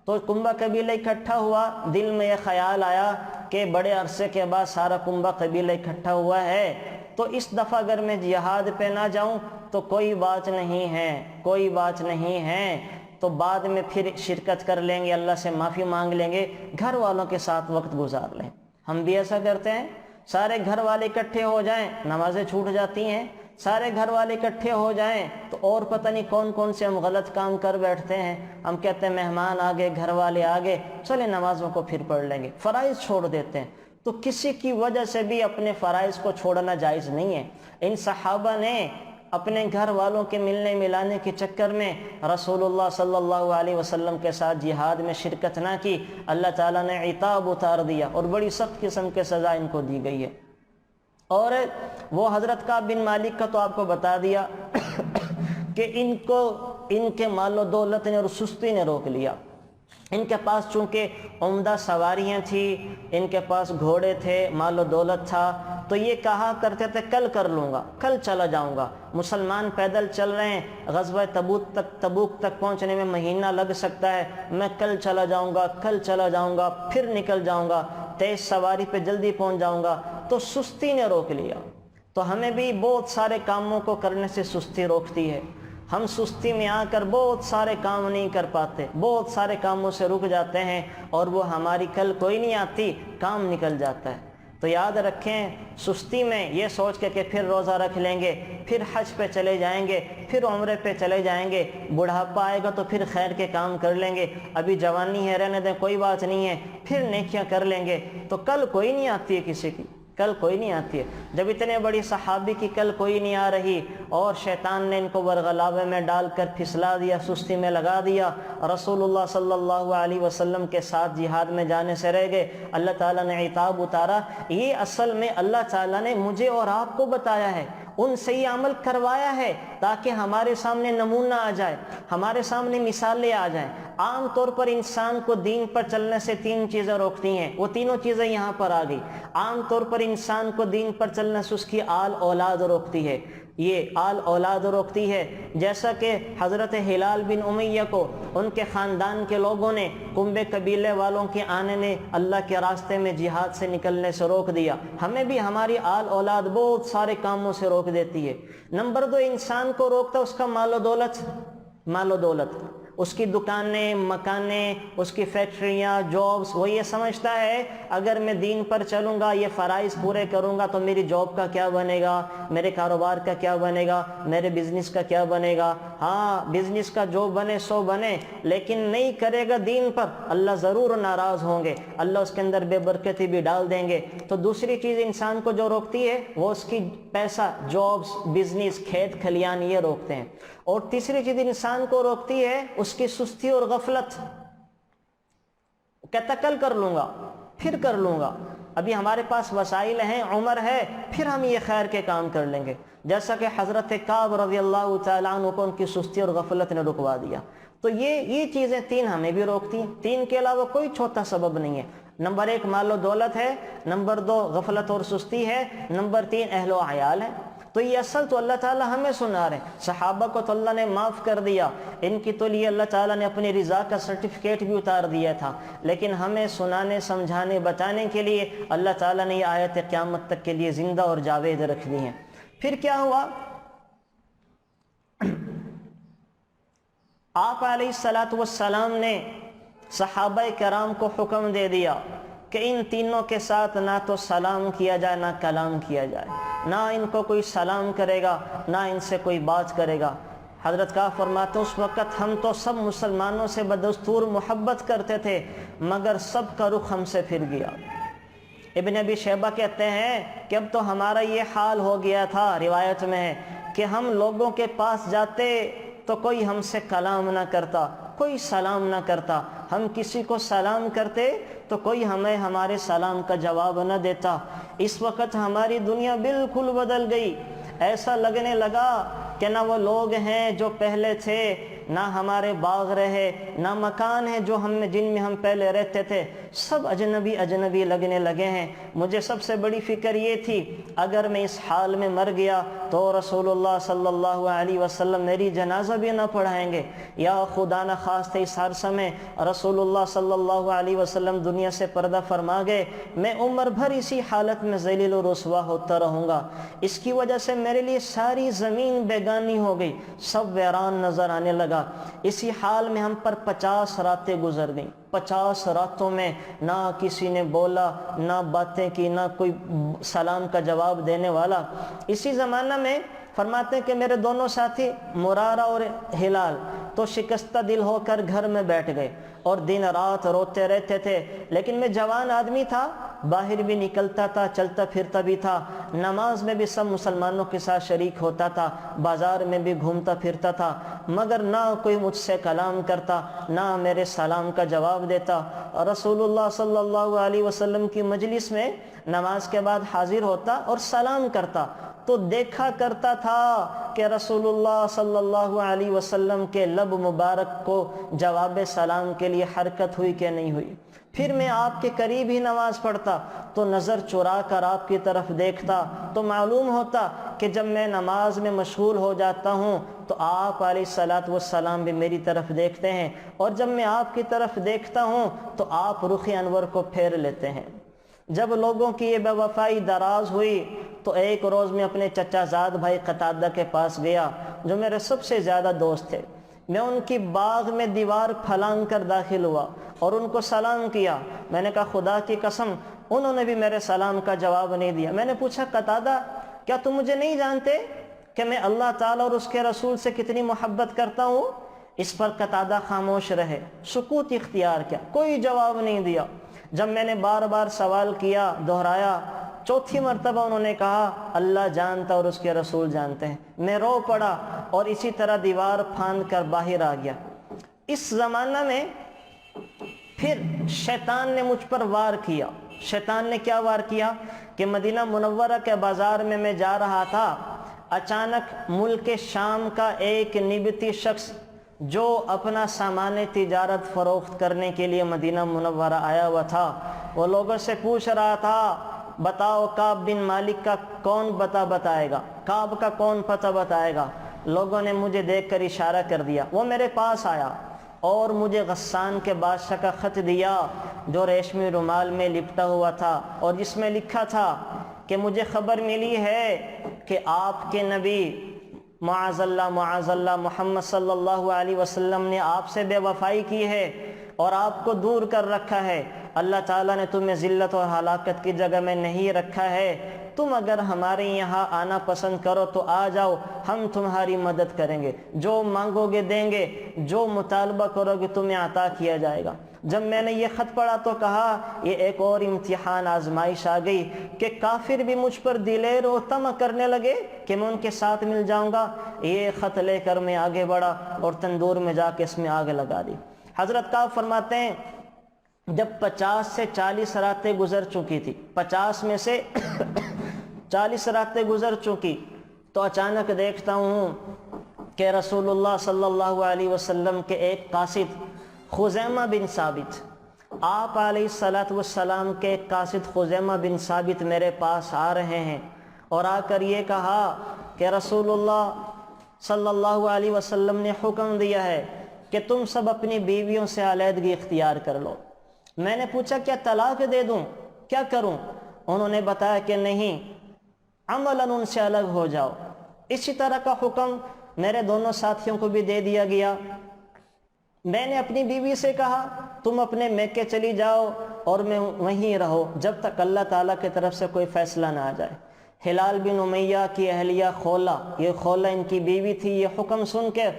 تو کنبہ قبیلہ اکٹھا ہوا، دل میں یہ خیال آیا کہ بڑے عرصے کے بعد سارا کنبہ قبیلہ اکٹھا ہوا ہے، تو اس دفعہ اگر میں جہاد پہ نہ جاؤں تو کوئی بات نہیں ہے، کوئی بات نہیں ہے تو بعد میں پھر شرکت کر لیں گے, اللہ سے معافی مانگ لیں گے, گھر والوں کے ساتھ وقت گزار لیں. ہم بھی ایسا کرتے ہیں, سارے گھر والے اکٹھے ہو جائیں نمازیں چھوٹ جاتی ہیں, سارے گھر والے اکٹھے ہو جائیں تو اور پتہ نہیں کون کون سے ہم غلط کام کر بیٹھتے ہیں. ہم کہتے ہیں مہمان آ گئے, گھر والے آ گئے, چلے نمازوں کو پھر پڑھ لیں گے, فرائض چھوڑ دیتے ہیں. تو کسی کی وجہ سے بھی اپنے فرائض کو چھوڑنا جائز نہیں ہے. ان صحابہ نے اپنے گھر والوں کے ملنے ملانے کے چکر میں رسول اللہ صلی اللہ علیہ وسلم کے ساتھ جہاد میں شرکت نہ کی. اللہ تعالیٰ نے عتاب اتار دیا اور بڑی سخت قسم کے سزا ان کو دی گئی ہے. اور وہ حضرت کعب بن مالک کا تو آپ کو بتا دیا کہ ان کے مال و دولت نے اور سستی نے روک لیا. ان کے پاس چونکہ عمدہ سواریاں تھیں, ان کے پاس گھوڑے تھے, مال و دولت تھا, تو یہ کہا کرتے تھے کل کر لوں گا, کل چلا جاؤں گا. مسلمان پیدل چل رہے ہیں, غزوہ تبوک تک پہنچنے میں مہینہ لگ سکتا ہے, میں کل چلا جاؤں گا, کل چلا جاؤں گا, پھر نکل جاؤں گا, تیز سواری پہ جلدی پہنچ جاؤں گا. تو سستی نے روک لیا. تو ہمیں بھی بہت سارے کاموں کو کرنے سے سستی روکتی ہے. ہم سستی میں آ کر بہت سارے کام نہیں کر پاتے, بہت سارے کاموں سے رک جاتے ہیں, اور وہ ہماری کل کوئی نہیں آتی, کام نکل جاتا ہے. تو یاد رکھیں, سستی میں یہ سوچ کے کہ پھر روزہ رکھ لیں گے, پھر حج پہ چلے جائیں گے, پھر عمرے پہ چلے جائیں گے, بڑھاپا آئے گا تو پھر خیر کے کام کر لیں گے, ابھی جوانی ہے رہنے دیں کوئی بات نہیں ہے, پھر نیکیاں کر لیں گے. تو کل کوئی نہیں آتی ہے کسی کی, کل کوئی نہیں آتی ہے. جب اتنے بڑی صحابی کی کل کوئی نہیں آ رہی اور شیطان نے ان کو ورغلاوے میں ڈال کر پھسلا دیا, سستی میں لگا دیا, رسول اللہ صلی اللہ علیہ وسلم کے ساتھ جہاد میں جانے سے رہ گئے, اللہ تعالیٰ نے عتاب اتارا. یہ اصل میں اللہ تعالیٰ نے مجھے اور آپ کو بتایا ہے, ان سے یہ عمل کروایا ہے تاکہ ہمارے سامنے نمونہ آ جائے, ہمارے سامنے مثالیں آ جائیں. عام طور پر انسان کو دین پر چلنے سے تین چیزیں روکتی ہیں, وہ تینوں چیزیں یہاں پر آ گئی. عام طور پر انسان کو دین پر چلنے سے اس کی آل اولاد روکتی ہے, یہ آل اولاد روکتی ہے. جیسا کہ حضرت ہلال بن امیہ کو ان کے خاندان کے لوگوں نے, کنبے قبیلے والوں کے آنے نے اللہ کے راستے میں جہاد سے نکلنے سے روک دیا. ہمیں بھی ہماری آل اولاد بہت سارے کاموں سے روک دیتی ہے. نمبر 2, انسان کو روکتا اس کا مال و دولت, اس کی دکانیں, مکانیں, اس کی فیکٹریاں, جابز. وہ یہ سمجھتا ہے اگر میں دین پر چلوں گا, یہ فرائض پورے کروں گا تو میری جاب کا کیا بنے گا, میرے کاروبار کا کیا بنے گا, میرے بزنس کا کیا بنے گا. ہاں, بزنس کا جو بنے سو بنے, لیکن نہیں کرے گا دین پر, اللہ ضرور ناراض ہوں گے, اللہ اس کے اندر بے برکتی بھی ڈال دیں گے. تو دوسری چیز انسان کو جو روکتی ہے وہ اس کی پیسہ, جابز, بزنس, کھیت کھلیان, یہ روکتے ہیں. اور تیسری چیز انسان کو روکتی ہے اس کی سستی اور غفلت. کہتا کل کر لوں گا, پھر کر لوں گا, ابھی ہمارے پاس وسائل ہیں, عمر ہے, پھر ہم یہ خیر کے کام کر لیں گے. جیسا کہ حضرت کعب رضی اللہ تعالیٰ عنہ کو ان کی سستی اور غفلت نے رکوا دیا. تو یہ چیزیں تین ہمیں بھی روکتی ہیں. تین کے علاوہ کوئی چوتھا سبب نہیں ہے. نمبر 1 مال و دولت ہے, نمبر 2 غفلت اور سستی ہے, نمبر 3 اہل و عیال ہے. تو یہ اصل تو اللہ تعالیٰ ہمیں سنا رہے ہیں. صحابہ کو تو اللہ نے معاف کر دیا, ان کی تو لیے اللہ تعالیٰ نے اپنی رضا کا سرٹیفکیٹ بھی اتار دیا تھا, لیکن ہمیں سنانے, سمجھانے, بتانے کے لیے اللہ تعالیٰ نے یہ آیت قیامت تک کے لیے زندہ اور جاوید رکھ دی ہیں. پھر کیا ہوا, آپ علیہ السلام نے صحابہ کرام کو حکم دے دیا کہ ان تینوں کے ساتھ نہ تو سلام کیا جائے, نہ کلام کیا جائے, نہ ان کو کوئی سلام کرے گا, نہ ان سے کوئی بات کرے گا. حضرت کا فرماتے اس وقت ہم تو سب مسلمانوں سے بدستور محبت کرتے تھے, مگر سب کا رخ ہم سے پھر گیا. ابن ابی شیبہ کہتے ہیں کہ اب تو ہمارا یہ حال ہو گیا تھا, روایت میں ہے کہ ہم لوگوں کے پاس جاتے تو کوئی ہم سے کلام نہ کرتا, کوئی سلام نہ کرتا. ہم کسی کو سلام کرتے تو کوئی ہمیں ہمارے سلام کا جواب نہ دیتا. اس وقت ہماری دنیا بالکل بدل گئی. ایسا لگنے لگا کہ نہ وہ لوگ ہیں جو پہلے تھے, نہ ہمارے باغ رہے, نہ مکان ہیں جو جن میں ہم پہلے رہتے تھے, سب اجنبی لگنے لگے ہیں. مجھے سب سے بڑی فکر یہ تھی اگر میں اس حال میں مر گیا تو رسول اللہ صلی اللہ علیہ وسلم میری جنازہ بھی نہ پڑھائیں گے. یا خدا نہ خواستہ اس عرصے میں رسول اللہ صلی اللہ علیہ وسلم دنیا سے پردہ فرما گئے, میں عمر بھر اسی حالت میں ذلیل و رسوا ہوتا رہوں گا. اس کی وجہ سے میرے لیے ساری زمین بیگانی ہو گئی, سب ویران نظر آنے لگا. لگا۔ اسی حال میں ہم پر 50 راتیں گزر گئیں۔ 50 راتوں میں نہ کسی نے بولا، نہ باتیں کی، نہ کوئی سلام کا جواب دینے والا۔ اسی زمانہ میں فرماتے ہیں کہ میرے دونوں ساتھی مرارہ اور ہلال تو شکستہ دل ہو کر گھر میں بیٹھ گئے اور دن رات روتے رہتے تھے، لیکن میں جوان آدمی تھا، باہر بھی نکلتا تھا، چلتا پھرتا بھی تھا، نماز میں بھی سب مسلمانوں کے ساتھ شریک ہوتا تھا، بازار میں بھی گھومتا پھرتا تھا، مگر نہ کوئی مجھ سے کلام کرتا، نہ میرے سلام کا جواب دیتا۔ رسول اللہ صلی اللہ علیہ وسلم کی مجلس میں نماز کے بعد حاضر ہوتا اور سلام کرتا تو دیکھا کرتا تھا کہ رسول اللہ صلی اللہ علیہ وسلم کے لب مبارک کو جواب سلام کے لیے حرکت ہوئی کہ نہیں ہوئی۔ پھر میں آپ کے قریب ہی نماز پڑھتا تو نظر چرا کر آپ کی طرف دیکھتا تو معلوم ہوتا کہ جب میں نماز میں مشغول ہو جاتا ہوں تو آپ علیہ الصلاۃ والسلام بھی میری طرف دیکھتے ہیں، اور جب میں آپ کی طرف دیکھتا ہوں تو آپ رخ انور کو پھیر لیتے ہیں۔ جب لوگوں کی یہ بے وفائی دراز ہوئی تو ایک روز میں اپنے چچا زاد بھائی قتادہ کے پاس گیا جو میرے سب سے زیادہ دوست تھے۔ میں ان کی باغ میں دیوار پھلانگ کر داخل ہوا اور ان کو سلام کیا۔ میں نے کہا خدا کی قسم انہوں نے بھی میرے سلام کا جواب نہیں دیا۔ میں نے پوچھا قتادہ کیا تم مجھے نہیں جانتے کہ میں اللہ تعالیٰ اور اس کے رسول سے کتنی محبت کرتا ہوں؟ اس پر قتادہ خاموش رہے، سکوت اختیار کیا، کوئی جواب نہیں دیا۔ جب میں نے بار بار سوال کیا، دہرایا، چوتھی مرتبہ انہوں نے کہا اللہ جانتا اور اس کے رسول جانتے ہیں۔ میں رو پڑا اور اسی طرح دیوار پھاند کر باہر آ گیا۔ اس زمانہ میں پھر شیطان نے مجھ پر وار کیا۔ شیطان نے کیا وار کیا کہ مدینہ منورہ کے بازار میں جا رہا تھا، اچانک ملک شام کا ایک نبتی شخص جو اپنا سامان تجارت فروخت کرنے کے لیے مدینہ منورہ آیا ہوا تھا، وہ لوگوں سے پوچھ رہا تھا بتاؤ کعب بن مالک کا کون بتائے گا، کعب کا کون پتہ بتائے گا۔ لوگوں نے مجھے دیکھ کر اشارہ کر دیا۔ وہ میرے پاس آیا اور مجھے غسان کے بادشاہ کا خط دیا جو ریشمی رومال میں لپٹا ہوا تھا اور جس میں لکھا تھا کہ مجھے خبر ملی ہے کہ آپ کے نبی معاذ اللہ محمد صلی اللہ علیہ وسلم نے آپ سے بے وفائی کی ہے اور آپ کو دور کر رکھا ہے۔ اللہ تعالیٰ نے تمہیں ذلت اور ہلاکت کی جگہ میں نہیں رکھا ہے۔ تم اگر ہمارے یہاں آنا پسند کرو تو آ جاؤ، ہم تمہاری مدد کریں گے، جو مانگو گے دیں گے، جو مطالبہ کرو گے تمہیں عطا کیا جائے گا۔ جب میں نے یہ خط پڑھا تو کہا یہ ایک اور امتحان آزمائش آ گئی کہ کافر بھی مجھ پر دلیر و طمع کرنے لگے کہ میں ان کے ساتھ مل جاؤں گا۔ یہ خط لے کر میں آگے بڑھا اور تندور میں جا کے اس میں آگ لگا دی۔ حضرت کعب فرماتے ہیں جب 50 سے 40 راتیں گزر چکی تھی، 50 میں سے 40 راتیں گزر چکی تو اچانک دیکھتا ہوں کہ رسول اللہ صلی اللہ علیہ وسلم کے ایک قاصد خزیمہ بن ثابت، آپ علیہ الصلاۃ والسلام کے ایک قاصد خزیمہ بن ثابت میرے پاس آ رہے ہیں اور آ کر یہ کہا کہ رسول اللہ صلی اللہ علیہ وسلم نے حکم دیا ہے کہ تم سب اپنی بیویوں سے علیحدگی اختیار کر لو۔ میں نے پوچھا کیا طلاق دے دوں، کیا کروں؟ انہوں نے بتایا کہ نہیں، عملاً ان سے الگ ہو جاؤ۔ اسی طرح کا حکم میرے دونوں ساتھیوں کو بھی دے دیا گیا۔ میں نے اپنی بیوی سے کہا تم اپنے میکے چلی جاؤ اور میں وہیں رہو جب تک اللہ تعالیٰ کی طرف سے کوئی فیصلہ نہ آ جائے۔ ہلال بن امیہ کی اہلیہ خولہ، یہ خولہ ان کی بیوی تھی، یہ حکم سن کے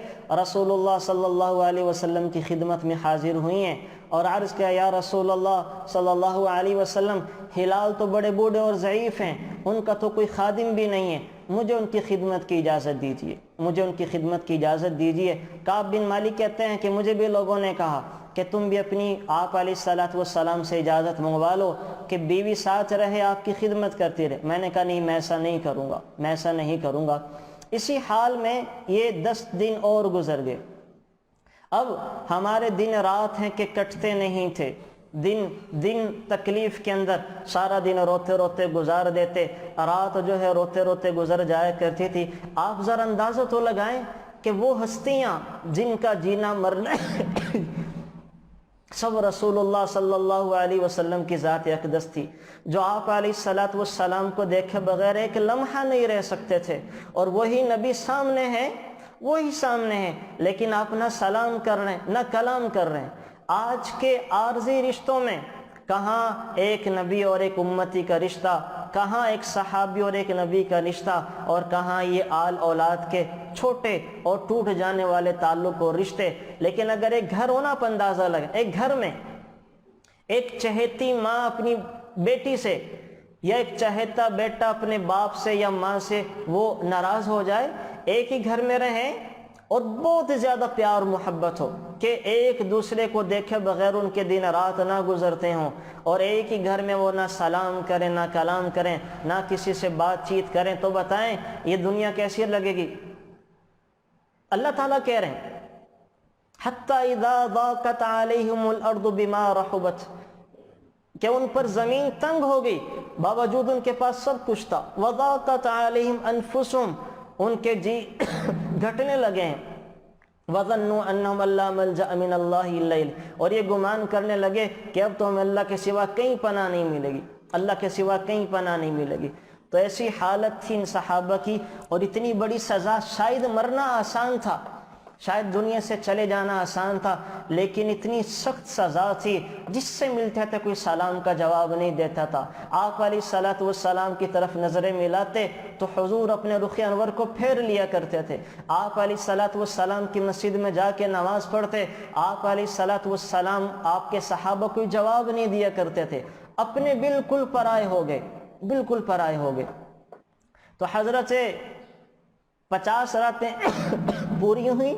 رسول اللہ صلی اللہ علیہ وسلم کی خدمت میں حاضر ہوئی ہیں اور عرض کیا یا رسول اللہ صلی اللہ علیہ وسلم، ہلال تو بڑے بوڑھے اور ضعیف ہیں، ان کا تو کوئی خادم بھی نہیں ہے، مجھے ان کی خدمت کی اجازت دیجیے، مجھے ان کی خدمت کی اجازت دیجیے۔ کعب بن مالک کہتے ہیں کہ مجھے بھی لوگوں نے کہا کہ تم بھی اپنی آپ علیہ الصلاۃ والسلام سے اجازت منگوا لو کہ بیوی ساتھ رہے، آپ کی خدمت کرتی رہے۔ میں نے کہا نہیں، میں ایسا نہیں کروں گا، میں ایسا نہیں کروں گا۔ اسی حال میں یہ 10 دن اور گزر گئے۔ اب ہمارے دن رات ہیں کہ کٹتے نہیں تھے، دن تکلیف کے اندر سارا دن روتے روتے گزار دیتے، رات جو ہے روتے روتے گزر جایا کرتی تھی۔ آپ ذرا اندازہ تو لگائیں کہ وہ ہستیاں جن کا جینا مرنا سب رسول اللہ صلی اللہ علیہ وسلم کی ذات اقدس تھی، جو آپ علیہ الصلاۃ والسلام کو دیکھے بغیر ایک لمحہ نہیں رہ سکتے تھے، اور وہی نبی سامنے ہے وہی سامنے ہے، لیکن آپ نہ سلام کر رہے ہیں نہ کلام کر رہے ہیں۔ آج کے عارضی رشتوں میں کہاں ایک نبی اور ایک امتی کا رشتہ، کہاں ایک صحابی اور ایک نبی کا رشتہ، اور کہاں یہ آل اولاد کے چھوٹے اور ٹوٹ جانے والے تعلق اور رشتے۔ لیکن اگر ایک گھر ہونا آپ اندازہ لگے، ایک گھر میں ایک چہیتی ماں اپنی بیٹی سے، یا ایک چہیتا بیٹا اپنے باپ سے یا ماں سے وہ ناراض ہو جائے، ایک ہی گھر میں رہیں اور بہت زیادہ پیار محبت ہو کہ ایک دوسرے کو دیکھے بغیر ان کے دن رات نہ گزرتے ہوں، اور ایک ہی گھر میں وہ نہ سلام کریں نہ کلام کریں نہ کسی سے بات چیت کریں، تو بتائیں یہ دنیا کیسی لگے گی؟ اللہ تعالیٰ کہہ رہے ہیں حَتَّى إِذَا ضَاقَتْ عَلَيْهِمُ الْأَرْضُ بِمَا رَحُبَتْ، کہ ان پر زمین تنگ ہو گئی باوجود ان کے پاس سب کچھ تھا، وَضَاقَتْ عَلَيْهِمْ أَنفُسُهُمْ، ان کے جی گھٹنے لگے ہیں، وَظَنُّوا أَنَّهُمْ أَلَّا مَلْجَأَ مِنَ اللَّهِ إِلَّا، اور یہ گمان کرنے لگے کہ اب تو ہمیں اللہ کے سوا کہیں پناہ نہیں ملے گی، اللہ کے سوا کہیں پناہ نہیں ملے گی۔ تو ایسی حالت تھی ان صحابہ کی، اور اتنی بڑی سزا، شاید مرنا آسان تھا، شاید دنیا سے چلے جانا آسان تھا، لیکن اتنی سخت سزا تھی، جس سے ملتے تھے کوئی سلام کا جواب نہیں دیتا تھا۔ آپ علیہ الصلوۃ والسلام کی طرف نظریں ملاتے تو حضور اپنے رخ انور کو پھیر لیا کرتے تھے۔ آپ علیہ الصلوۃ والسلام کی مسجد میں جا کے نماز پڑھتے، آپ علیہ الصلوۃ والسلام آپ کے صحابہ کوئی جواب نہیں دیا کرتے تھے، اپنے بالکل پرائے ہو گئے، بالکل پرائے ہو گئے۔ تو حضرت 50 راتیں پوری ہوئی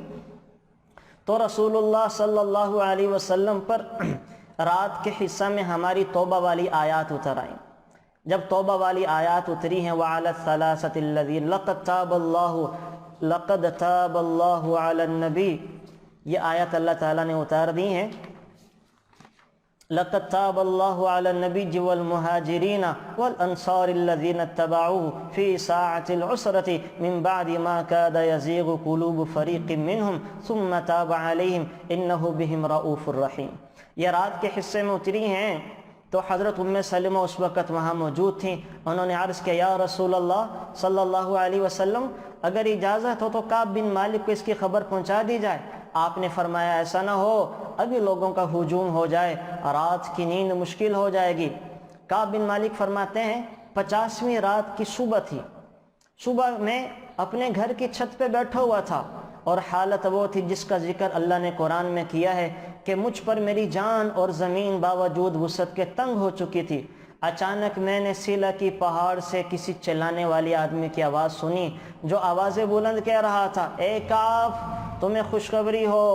تو رسول اللہ صلی اللہ علیہ وسلم پر رات کے حصہ میں ہماری توبہ والی آیات اتر آئیں۔ جب توبہ والی آیات اتری ہیں وَعَلَى الثَّلَاثَةِ الَّذِينَ لَقَدْ تَابَ اللَّهُ عَلَى النَّبِيِّ، یہ آیات اللہ تعالیٰ نے اتار دی ہیں، لَقَدْ تَابَ اللَّهُ عَلَى النَّبِيِّ وَالْمُهَاجِرِينَ وَالْأَنصَارِ الَّذِينَ اتَّبَعُوهُ فِي سَاعَةِ الْعُسْرَةِ مِنْ بَعْدِ مَا كَادَ يَزِيغُ قُلُوبُ فَرِيقٍ مِّنْهُمْ ثُمَّ تَابَ عَلَيْهِمْ إِنَّهُ بِهِمْ رَءُوفٌ رَحِيمٌ۔ یہ رات کے حصے میں اتری ہیں تو حضرت ام سلمہ اس وقت وہاں موجود تھیں، انہوں نے عرض کیا یا رسول اللہ صلی اللہ علیہ وسلم، اگر اجازت ہو تو کعب بن مالک کو اس کی خبر پہنچا دی جائے۔ آپ نے فرمایا ایسا نہ ہو ابھی لوگوں کا ہجوم ہو جائے، رات کی نیند مشکل ہو جائے گی۔ کعب بن مالک فرماتے ہیں 50ویں رات کی صبح تھی، صبح میں اپنے گھر کی چھت پہ بیٹھا ہوا تھا، اور حالت وہ تھی جس کا ذکر اللہ نے قرآن میں کیا ہے کہ مجھ پر میری جان اور زمین باوجود وسعت کے تنگ ہو چکی تھی۔ اچانک میں نے سیلا کی پہاڑ سے کسی چلانے والی آدمی کی آواز سنی، جو آوازیں بلند کہہ رہا تھا اے کعب تمہیں خوشخبری ہو،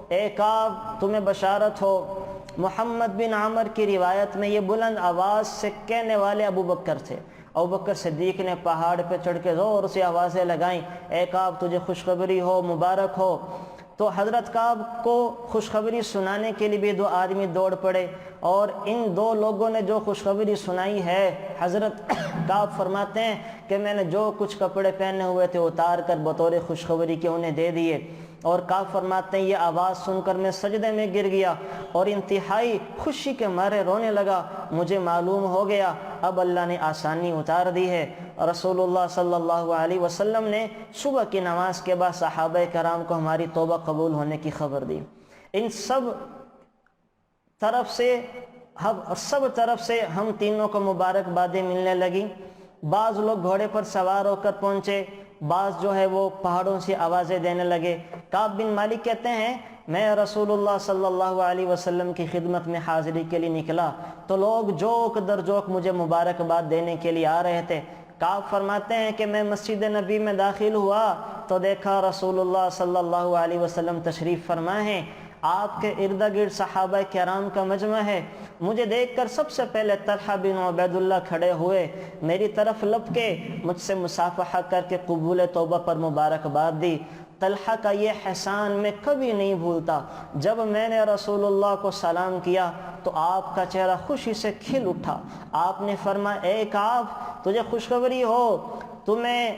اے کعب تمہیں بشارت ہو۔ محمد بن عمر کی روایت میں یہ بلند آواز سے کہنے والے ابو بکر تھے۔ ابو بکر صدیق نے پہاڑ پہ چڑھ کے زور سے آوازیں لگائیں اے کعب تجھے خوشخبری ہو، مبارک ہو۔ تو حضرت کعب کو خوشخبری سنانے کے لیے بھی 2 آدمی دوڑ پڑے، اور ان 2 لوگوں نے جو خوشخبری سنائی ہے، حضرت کعب فرماتے ہیں کہ میں نے جو کچھ کپڑے پہنے ہوئے تھے اتار کر بطور خوشخبری کے انہیں دے دیے، اور کعب فرماتے ہیں یہ آواز سن کر میں سجدے میں گر گیا اور انتہائی خوشی کے مارے رونے لگا۔ مجھے معلوم ہو گیا اب اللہ نے آسانی اتار دی ہے۔ رسول اللہ صلی اللہ علیہ وسلم نے صبح کی نماز کے بعد صحابہ کرام کو ہماری توبہ قبول ہونے کی خبر دی۔ ان سب طرف سے ہم تینوں کو مبارکبادیں ملنے لگیں۔ بعض لوگ گھوڑے پر سوار ہو کر پہنچے، بعض جو ہے وہ پہاڑوں سے آوازیں دینے لگے۔ کعب بن مالک کہتے ہیں میں رسول اللہ صلی اللہ علیہ وسلم کی خدمت میں حاضری کے لیے نکلا تو لوگ جوک در جوک مجھے مبارکباد دینے کے لیے آ رہے تھے۔ کعب فرماتے ہیں کہ میں مسجد نبی میں داخل ہوا تو دیکھا رسول اللہ صلی اللہ علیہ وسلم تشریف فرما ہیں، آپ کے ارد گرد صحابہ کرام کا مجمع ہے۔ مجھے دیکھ کر سب سے پہلے طلحہ بن عبید اللہ کھڑے ہوئے، میری طرف لپکے، مجھ سے مصافحہ کر کے قبول توبہ پر مبارکباد دی۔ طلحہ کا یہ احسان میں کبھی نہیں بھولتا، جب میں نے رسول اللہ کو سلام کیا تو آپ کا چہرہ خوشی سے کھل اٹھا۔ آپ نے فرمایا اے کعب تجھے خوشخبری ہو، تمہیں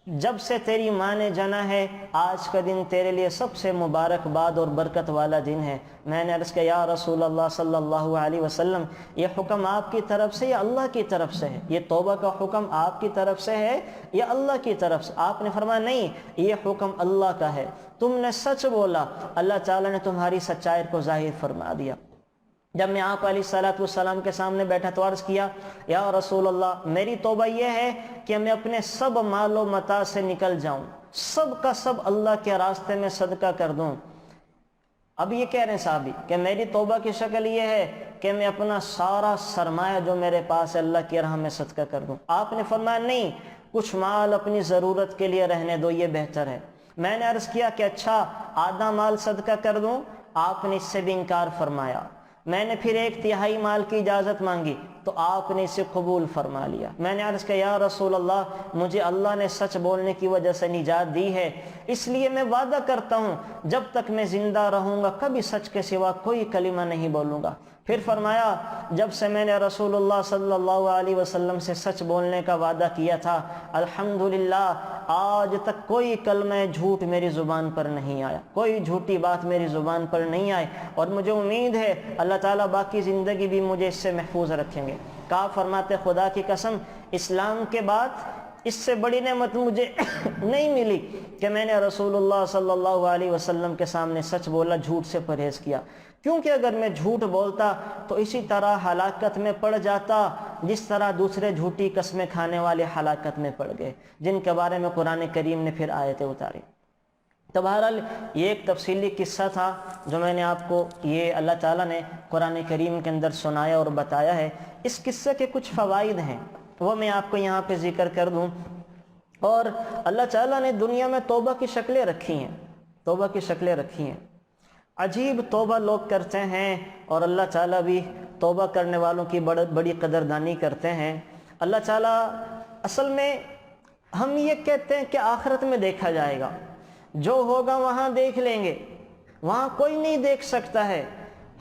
جب سے تیری ماں نے جنا ہے آج کا دن تیرے لیے سب سے مبارکباد اور برکت والا دن ہے۔ میں نے عرض کیا یا رسول اللہ صلی اللہ علیہ وسلم، یہ حکم آپ کی طرف سے یا اللہ کی طرف سے ہے؟ یہ توبہ کا حکم آپ کی طرف سے ہے یا اللہ کی طرف سے؟ آپ نے فرمایا نہیں، یہ حکم اللہ کا ہے، تم نے سچ بولا، اللہ تعالیٰ نے تمہاری سچائی کو ظاہر فرما دیا۔ جب میں آپ علیہ الصلوۃ والسلام کے سامنے بیٹھا تو عرض کیا یا رسول اللہ، میری توبہ یہ ہے کہ میں اپنے سب مال و متاع سے نکل جاؤں، سب کا سب اللہ کے راستے میں صدقہ کر دوں۔ اب یہ کہہ رہے ہیں صحابی کہ میری توبہ کی شکل یہ ہے کہ میں اپنا سارا سرمایہ جو میرے پاس ہے اللہ کی راہ میں صدقہ کر دوں۔ آپ نے فرمایا نہیں، کچھ مال اپنی ضرورت کے لیے رہنے دو، یہ بہتر ہے۔ میں نے عرض کیا کہ اچھا آدھا مال صدقہ کر دوں؟ آپ نے اس سے بھی انکار فرمایا۔ میں نے پھر 1/3 مال کی اجازت مانگی تو آپ نے اسے قبول فرما لیا۔ میں نے عرض کیا یا رسول اللہ، مجھے اللہ نے سچ بولنے کی وجہ سے نجات دی ہے، اس لیے میں وعدہ کرتا ہوں جب تک میں زندہ رہوں گا کبھی سچ کے سوا کوئی کلمہ نہیں بولوں گا۔ پھر فرمایا جب سے میں نے رسول اللہ صلی اللہ علیہ وسلم سے سچ بولنے کا وعدہ کیا تھا، الحمدللہ آج تک کوئی کلمہ جھوٹ میری زبان پر نہیں آیا، کوئی جھوٹی بات میری زبان پر نہیں آئی، اور مجھے امید ہے اللہ تعالیٰ باقی زندگی بھی مجھے اس سے محفوظ رکھیں گے۔ کہا فرماتے خدا کی قسم اسلام کے بعد اس سے بڑی نعمت مجھے نہیں ملی کہ میں نے رسول اللہ صلی اللہ علیہ وسلم کے سامنے سچ بولا، جھوٹ سے پرہیز کیا، کیونکہ اگر میں جھوٹ بولتا تو اسی طرح ہلاکت میں پڑ جاتا جس طرح دوسرے جھوٹی قسمیں کھانے والے ہلاکت میں پڑ گئے، جن کے بارے میں قرآن کریم نے پھر آیتیں اتاری۔ تو بہرحال یہ ایک تفصیلی قصہ تھا جو میں نے آپ کو یہ اللہ تعالیٰ نے قرآن کریم کے اندر سنایا اور بتایا ہے۔ اس قصے کے کچھ فوائد ہیں وہ میں آپ کو یہاں پہ ذکر کر دوں۔ اور اللہ تعالیٰ نے دنیا میں توبہ کی شکلیں رکھی ہیں، توبہ کی شکلیں رکھی ہیں، عجیب توبہ لوگ کرتے ہیں، اور اللہ تعالیٰ بھی توبہ کرنے والوں کی بڑی قدردانی کرتے ہیں۔ اللہ تعالیٰ اصل میں ہم یہ کہتے ہیں کہ آخرت میں دیکھا جائے گا، جو ہوگا وہاں دیکھ لیں گے، وہاں کوئی نہیں دیکھ سکتا ہے۔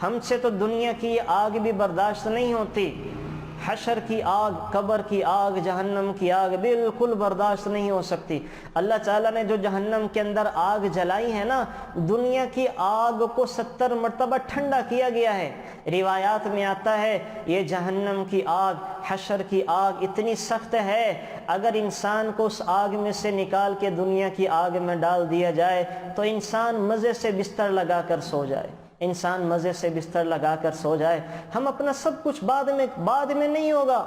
ہم سے تو دنیا کی آگ بھی برداشت نہیں ہوتی، حشر کی آگ، قبر کی آگ، جہنم کی آگ بالکل برداشت نہیں ہو سکتی۔ اللہ تعالیٰ نے جو جہنم کے اندر آگ جلائی ہے نا، دنیا کی آگ کو 70 مرتبہ ٹھنڈا کیا گیا ہے۔ روایات میں آتا ہے یہ جہنم کی آگ، حشر کی آگ اتنی سخت ہے، اگر انسان کو اس آگ میں سے نکال کے دنیا کی آگ میں ڈال دیا جائے تو انسان مزے سے بستر لگا کر سو جائے، انسان مزے سے بستر لگا کر سو جائے۔ ہم اپنا سب کچھ بعد میں نہیں ہوگا،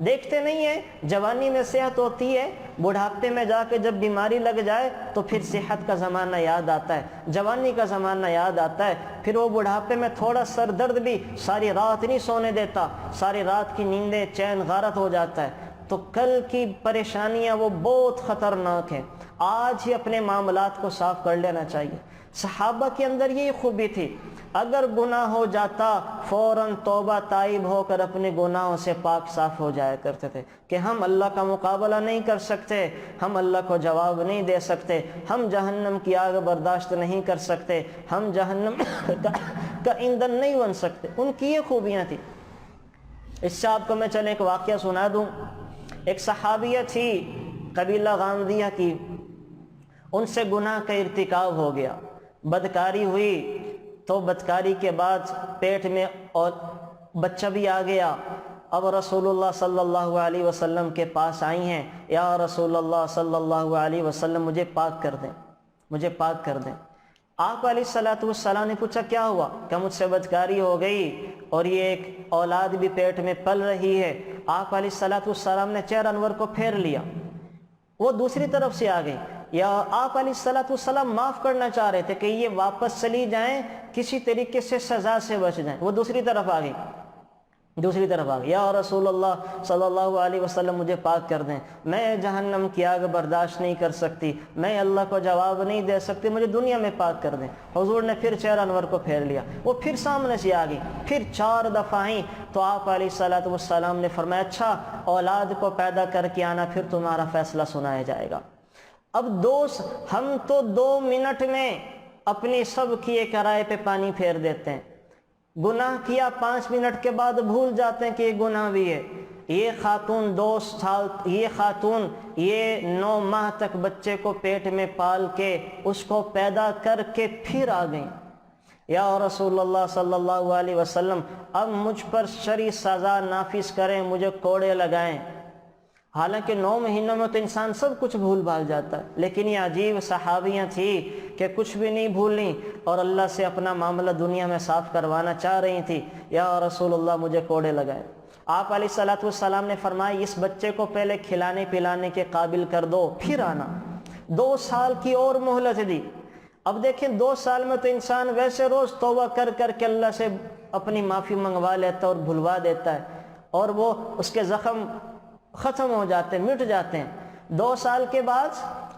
دیکھتے نہیں ہیں، جوانی میں صحت ہوتی ہے، بڑھاپے میں جا کے جب بیماری لگ جائے تو پھر صحت کا زمانہ یاد آتا ہے، جوانی کا زمانہ یاد آتا ہے، پھر وہ بڑھاپے میں تھوڑا سر درد بھی ساری رات نہیں سونے دیتا، ساری رات کی نیندیں چین غارت ہو جاتا ہے۔ تو کل کی پریشانیاں وہ بہت خطرناک ہیں، آج ہی اپنے معاملات کو صاف کر لینا چاہیے۔ صحابہ کے اندر یہی خوبی تھی، اگر گناہ ہو جاتا فوراً توبہ تائب ہو کر اپنے گناہوں سے پاک صاف ہو جایا کرتے تھے کہ ہم اللہ کا مقابلہ نہیں کر سکتے، ہم اللہ کو جواب نہیں دے سکتے، ہم جہنم کی آگ برداشت نہیں کر سکتے، ہم جہنم کا ایندھن نہیں بن سکتے۔ ان کی یہ خوبیاں تھیں۔ اس سے آپ کو میں چلے ایک واقعہ سنا دوں۔ ایک صحابیہ تھی قبیلہ غامدیہ کی، ان سے گناہ کا ارتکاب ہو گیا، بدکاری ہوئی، تو بدکاری کے بعد پیٹ میں اور بچہ بھی آ گیا۔ اب رسول اللہ صلی اللہ علیہ وسلم کے پاس آئی ہیں، یا رسول اللہ صلی اللہ علیہ وسلم مجھے پاک کر دیں، مجھے پاک کر دیں۔ آپ علیہ الصلوۃ والسلام نے پوچھا کیا ہوا؟ کہ مجھ سے بدکاری ہو گئی اور یہ ایک اولاد بھی پیٹ میں پل رہی ہے۔ آپ علیہ الصلوۃ والسلام نے چہرہ انور کو پھیر لیا، وہ دوسری طرف سے آ گئی، یا آپ علیہ الصلوۃ والسلام معاف کرنا چاہ رہے تھے کہ یہ واپس چلی جائیں، کسی طریقے سے سزا سے بچ جائیں، وہ دوسری طرف آ گئی، دوسری طرف آ گئی، یا رسول اللہ صلی اللہ علیہ وسلم مجھے پاک کر دیں، میں جہنم کی آگ برداشت نہیں کر سکتی، میں اللہ کو جواب نہیں دے سکتی، مجھے دنیا میں پاک کر دیں۔ حضور نے پھر چہرہ انور کو پھیر لیا، وہ پھر سامنے سے آ گئی، پھر 4 دفعہ آئیں تو آپ علیہ الصلوۃ والسلام نے فرمایا اچھا اولاد کو پیدا کر کے آنا، پھر تمہارا فیصلہ سنایا جائے گا۔ اب دوست ہم تو 2 منٹ میں اپنی سب کیے کرائے پہ پانی پھیر دیتے ہیں، گناہ کیا 5 منٹ کے بعد بھول جاتے ہیں کہ یہ گناہ بھی ہے۔ یہ خاتون یہ 9 ماہ تک بچے کو پیٹ میں پال کے اس کو پیدا کر کے پھر آ گئیں۔ یا رسول اللہ صلی اللہ علیہ وسلم اب مجھ پر شرعی سزا نافذ کریں، مجھے کوڑے لگائیں۔ حالانکہ 9 مہینوں میں تو انسان سب کچھ بھول بھال جاتا ہے، لیکن یہ عجیب صحابیاں تھیں کہ کچھ بھی نہیں بھولیں اور اللہ سے اپنا معاملہ دنیا میں صاف کروانا چاہ رہی تھی۔ یا رسول اللہ مجھے کوڑے لگائیں۔ آپ علیہ الصلوۃ والسلام نے فرمایا اس بچے کو پہلے کھلانے پلانے کے قابل کر دو پھر آنا۔ 2 سال کی اور مہلت دی۔ اب دیکھیں 2 سال میں تو انسان ویسے روز توبہ کر کر کے اللہ سے اپنی معافی منگوا لیتا ہے اور بھلوا دیتا ہے، اور وہ اس کے زخم ختم ہو جاتے ہیں، مٹ جاتے ہیں۔ 2 سال کے بعد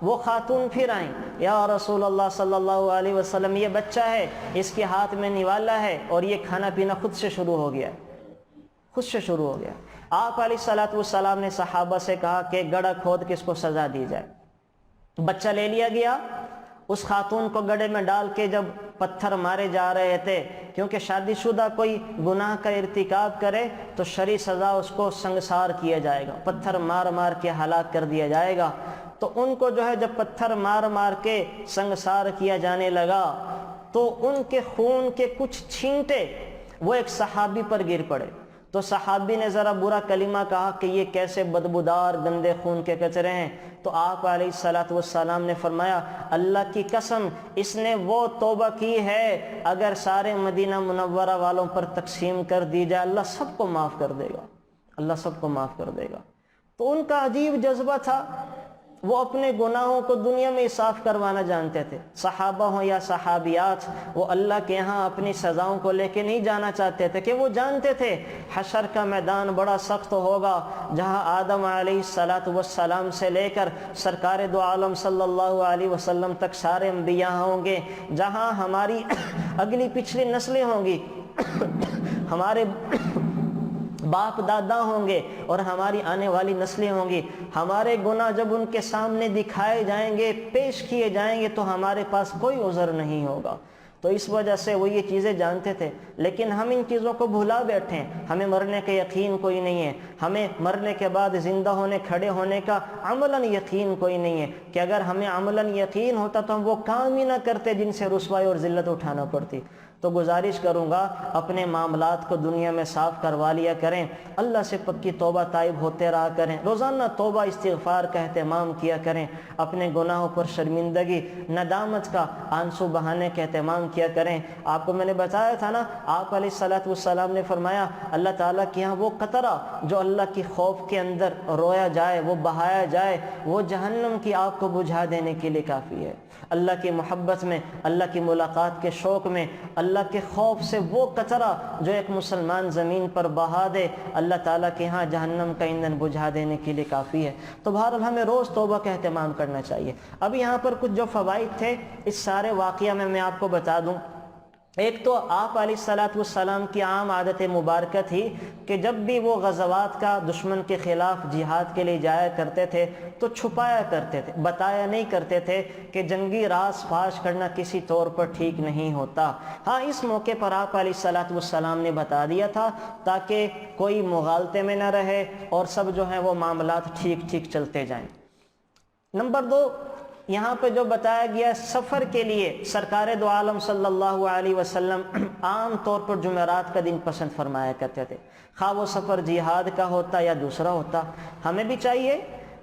وہ خاتون پھر آئیں۔ یا رسول اللہ صلی اللہ علیہ وسلم یہ بچہ ہے، اس کے ہاتھ میں نوالا ہے اور یہ کھانا پینا خود سے شروع ہو گیا، خود سے شروع ہو گیا۔ آپ علیہ الصلوۃ والسلام نے صحابہ سے کہا کہ گڑھا کھود کے اس کو سزا دی جائے۔ بچہ لے لیا گیا، اس خاتون کو گڑھے میں ڈال کے جب پتھر مارے جا رہے تھے، کیونکہ شادی شدہ کوئی گناہ کا ارتکاب کرے تو شرعی سزا اس کو سنگسار کیا جائے گا، پتھر مار مار کے ہلاک کر دیا جائے گا۔ تو ان کو جو ہے جب پتھر مار مار کے سنگسار کیا جانے لگا تو ان کے خون کے کچھ چھینٹے وہ ایک صحابی پر گر پڑے۔ تو صحابی نے ذرا برا کلمہ کہا کہ یہ کیسے بدبودار گندے خون کے قطرے ہیں۔ تو آپ علیہ الصلوۃ والسلام نے فرمایا اللہ کی قسم اس نے وہ توبہ کی ہے اگر سارے مدینہ منورہ والوں پر تقسیم کر دی جائے اللہ سب کو معاف کر دے گا، اللہ سب کو معاف کر دے گا۔ تو ان کا عجیب جذبہ تھا، وہ اپنے گناہوں کو دنیا میں صاف کروانا جانتے تھے۔ صحابہ ہوں یا صحابیات، وہ اللہ کے ہاں اپنی سزاؤں کو لے کے نہیں جانا چاہتے تھے، کہ وہ جانتے تھے حشر کا میدان بڑا سخت ہوگا، جہاں آدم علیہ السلام سے لے کر سرکار دو عالم صلی اللہ علیہ وسلم تک سارے انبیاء ہوں گے، جہاں ہماری اگلی پچھلی نسلیں ہوں گی، ہمارے باپ دادا ہوں گے اور ہماری آنے والی نسلیں ہوں گی۔ ہمارے گناہ جب ان کے سامنے دکھائے جائیں گے، پیش کیے جائیں گے تو ہمارے پاس کوئی عذر نہیں ہوگا۔ تو اس وجہ سے وہ یہ چیزیں جانتے تھے، لیکن ہم ان چیزوں کو بھلا بیٹھے ہیں۔ ہمیں مرنے کا یقین کوئی نہیں ہے، ہمیں مرنے کے بعد زندہ ہونے کھڑے ہونے کا عملاً یقین کوئی نہیں ہے، کہ اگر ہمیں عملاً یقین ہوتا تو ہم وہ کام ہی نہ کرتے جن سے رسوائی اور ذلت اٹھانا پڑتی۔ تو گزارش کروں گا اپنے معاملات کو دنیا میں صاف کروا لیا کریں، اللہ سے پکی توبہ تائب ہوتے رہا کریں، روزانہ توبہ استغفار کا اہتمام کیا کریں، اپنے گناہوں پر شرمندگی ندامت کا آنسو بہانے کا اہتمام کیا کریں۔ آپ کو میں نے بتایا تھا نا، آپ علیہ الصلوۃ والسلام نے فرمایا اللہ تعالیٰ کے یہاں وہ قطرہ جو اللہ کی خوف کے اندر رویا جائے، وہ بہایا جائے، وہ جہنم کی آگ کو بجھا دینے کے لیے کافی ہے۔ اللہ کی محبت میں، اللہ کی ملاقات کے شوق میں، اللہ کے خوف سے وہ قطرہ جو ایک مسلمان زمین پر بہا دے، اللہ تعالیٰ کے ہاں جہنم کا ایندھن بجھا دینے کے لیے کافی ہے۔ تو بہرحال ہمیں روز توبہ کا اہتمام کرنا چاہیے۔ اب یہاں پر کچھ جو فوائد تھے اس سارے واقعہ میں آپ کو بتا دوں۔ ایک تو آپ علیہ الصلوۃ والسلام کی عام عادت مبارکہ تھی کہ جب بھی وہ غزوات کا دشمن کے خلاف جہاد کے لیے جایا کرتے تھے تو چھپایا کرتے تھے، بتایا نہیں کرتے تھے کہ جنگی راز فاش کرنا کسی طور پر ٹھیک نہیں ہوتا۔ ہاں اس موقع پر آپ علیہ الصلوۃ والسلام نے بتا دیا تھا تاکہ کوئی مغالطے میں نہ رہے اور سب جو ہیں وہ معاملات ٹھیک ٹھیک چلتے جائیں۔ نمبر 2، یہاں پہ جو بتایا گیا سفر کے لیے سرکار دو عالم صلی اللہ علیہ وسلم عام طور پر جمعرات کا دن پسند فرمایا کرتے تھے، خواہ وہ سفر جہاد کا ہوتا یا دوسرا ہوتا۔ ہمیں بھی چاہیے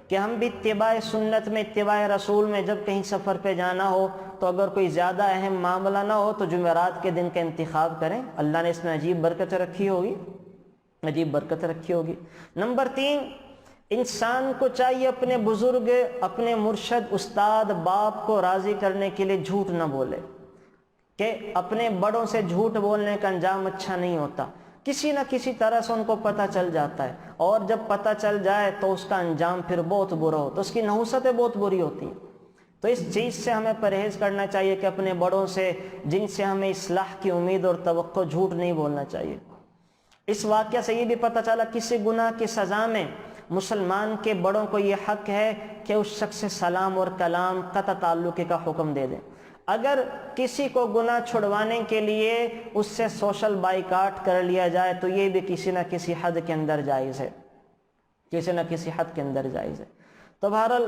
کہ ہم بھی اتباع سنت میں، اتباع رسول میں جب کہیں سفر پہ جانا ہو تو اگر کوئی زیادہ اہم معاملہ نہ ہو تو جمعرات کے دن کا انتخاب کریں، اللہ نے اس میں عجیب برکت رکھی ہوگی، عجیب برکت رکھی ہوگی۔ نمبر 3، انسان کو چاہیے اپنے بزرگ، اپنے مرشد، استاد، باپ کو راضی کرنے کے لیے جھوٹ نہ بولے، کہ اپنے بڑوں سے جھوٹ بولنے کا انجام اچھا نہیں ہوتا، کسی نہ کسی طرح سے ان کو پتہ چل جاتا ہے، اور جب پتہ چل جائے تو اس کا انجام پھر بہت برا ہوتا ہے، اس کی نحوستیں بہت بری ہوتی ہیں۔ تو اس چیز سے ہمیں پرہیز کرنا چاہیے کہ اپنے بڑوں سے جن سے ہمیں اصلاح کی امید اور توقع، جھوٹ نہیں بولنا چاہیے۔ اس واقعہ سے یہ بھی پتہ چلا کسی گناہ کی سزا میں مسلمان کے بڑوں کو یہ حق ہے کہ اس شخص سے سلام اور کلام، قطع تعلقی کا حکم دے دیں۔ اگر کسی کو گناہ چھڑوانے کے لیے اس سے سوشل بائیکاٹ کر لیا جائے تو یہ بھی کسی نہ کسی حد کے اندر جائز ہے۔ کسی نہ کسی حد کے اندر جائز ہے۔ تو بہرحال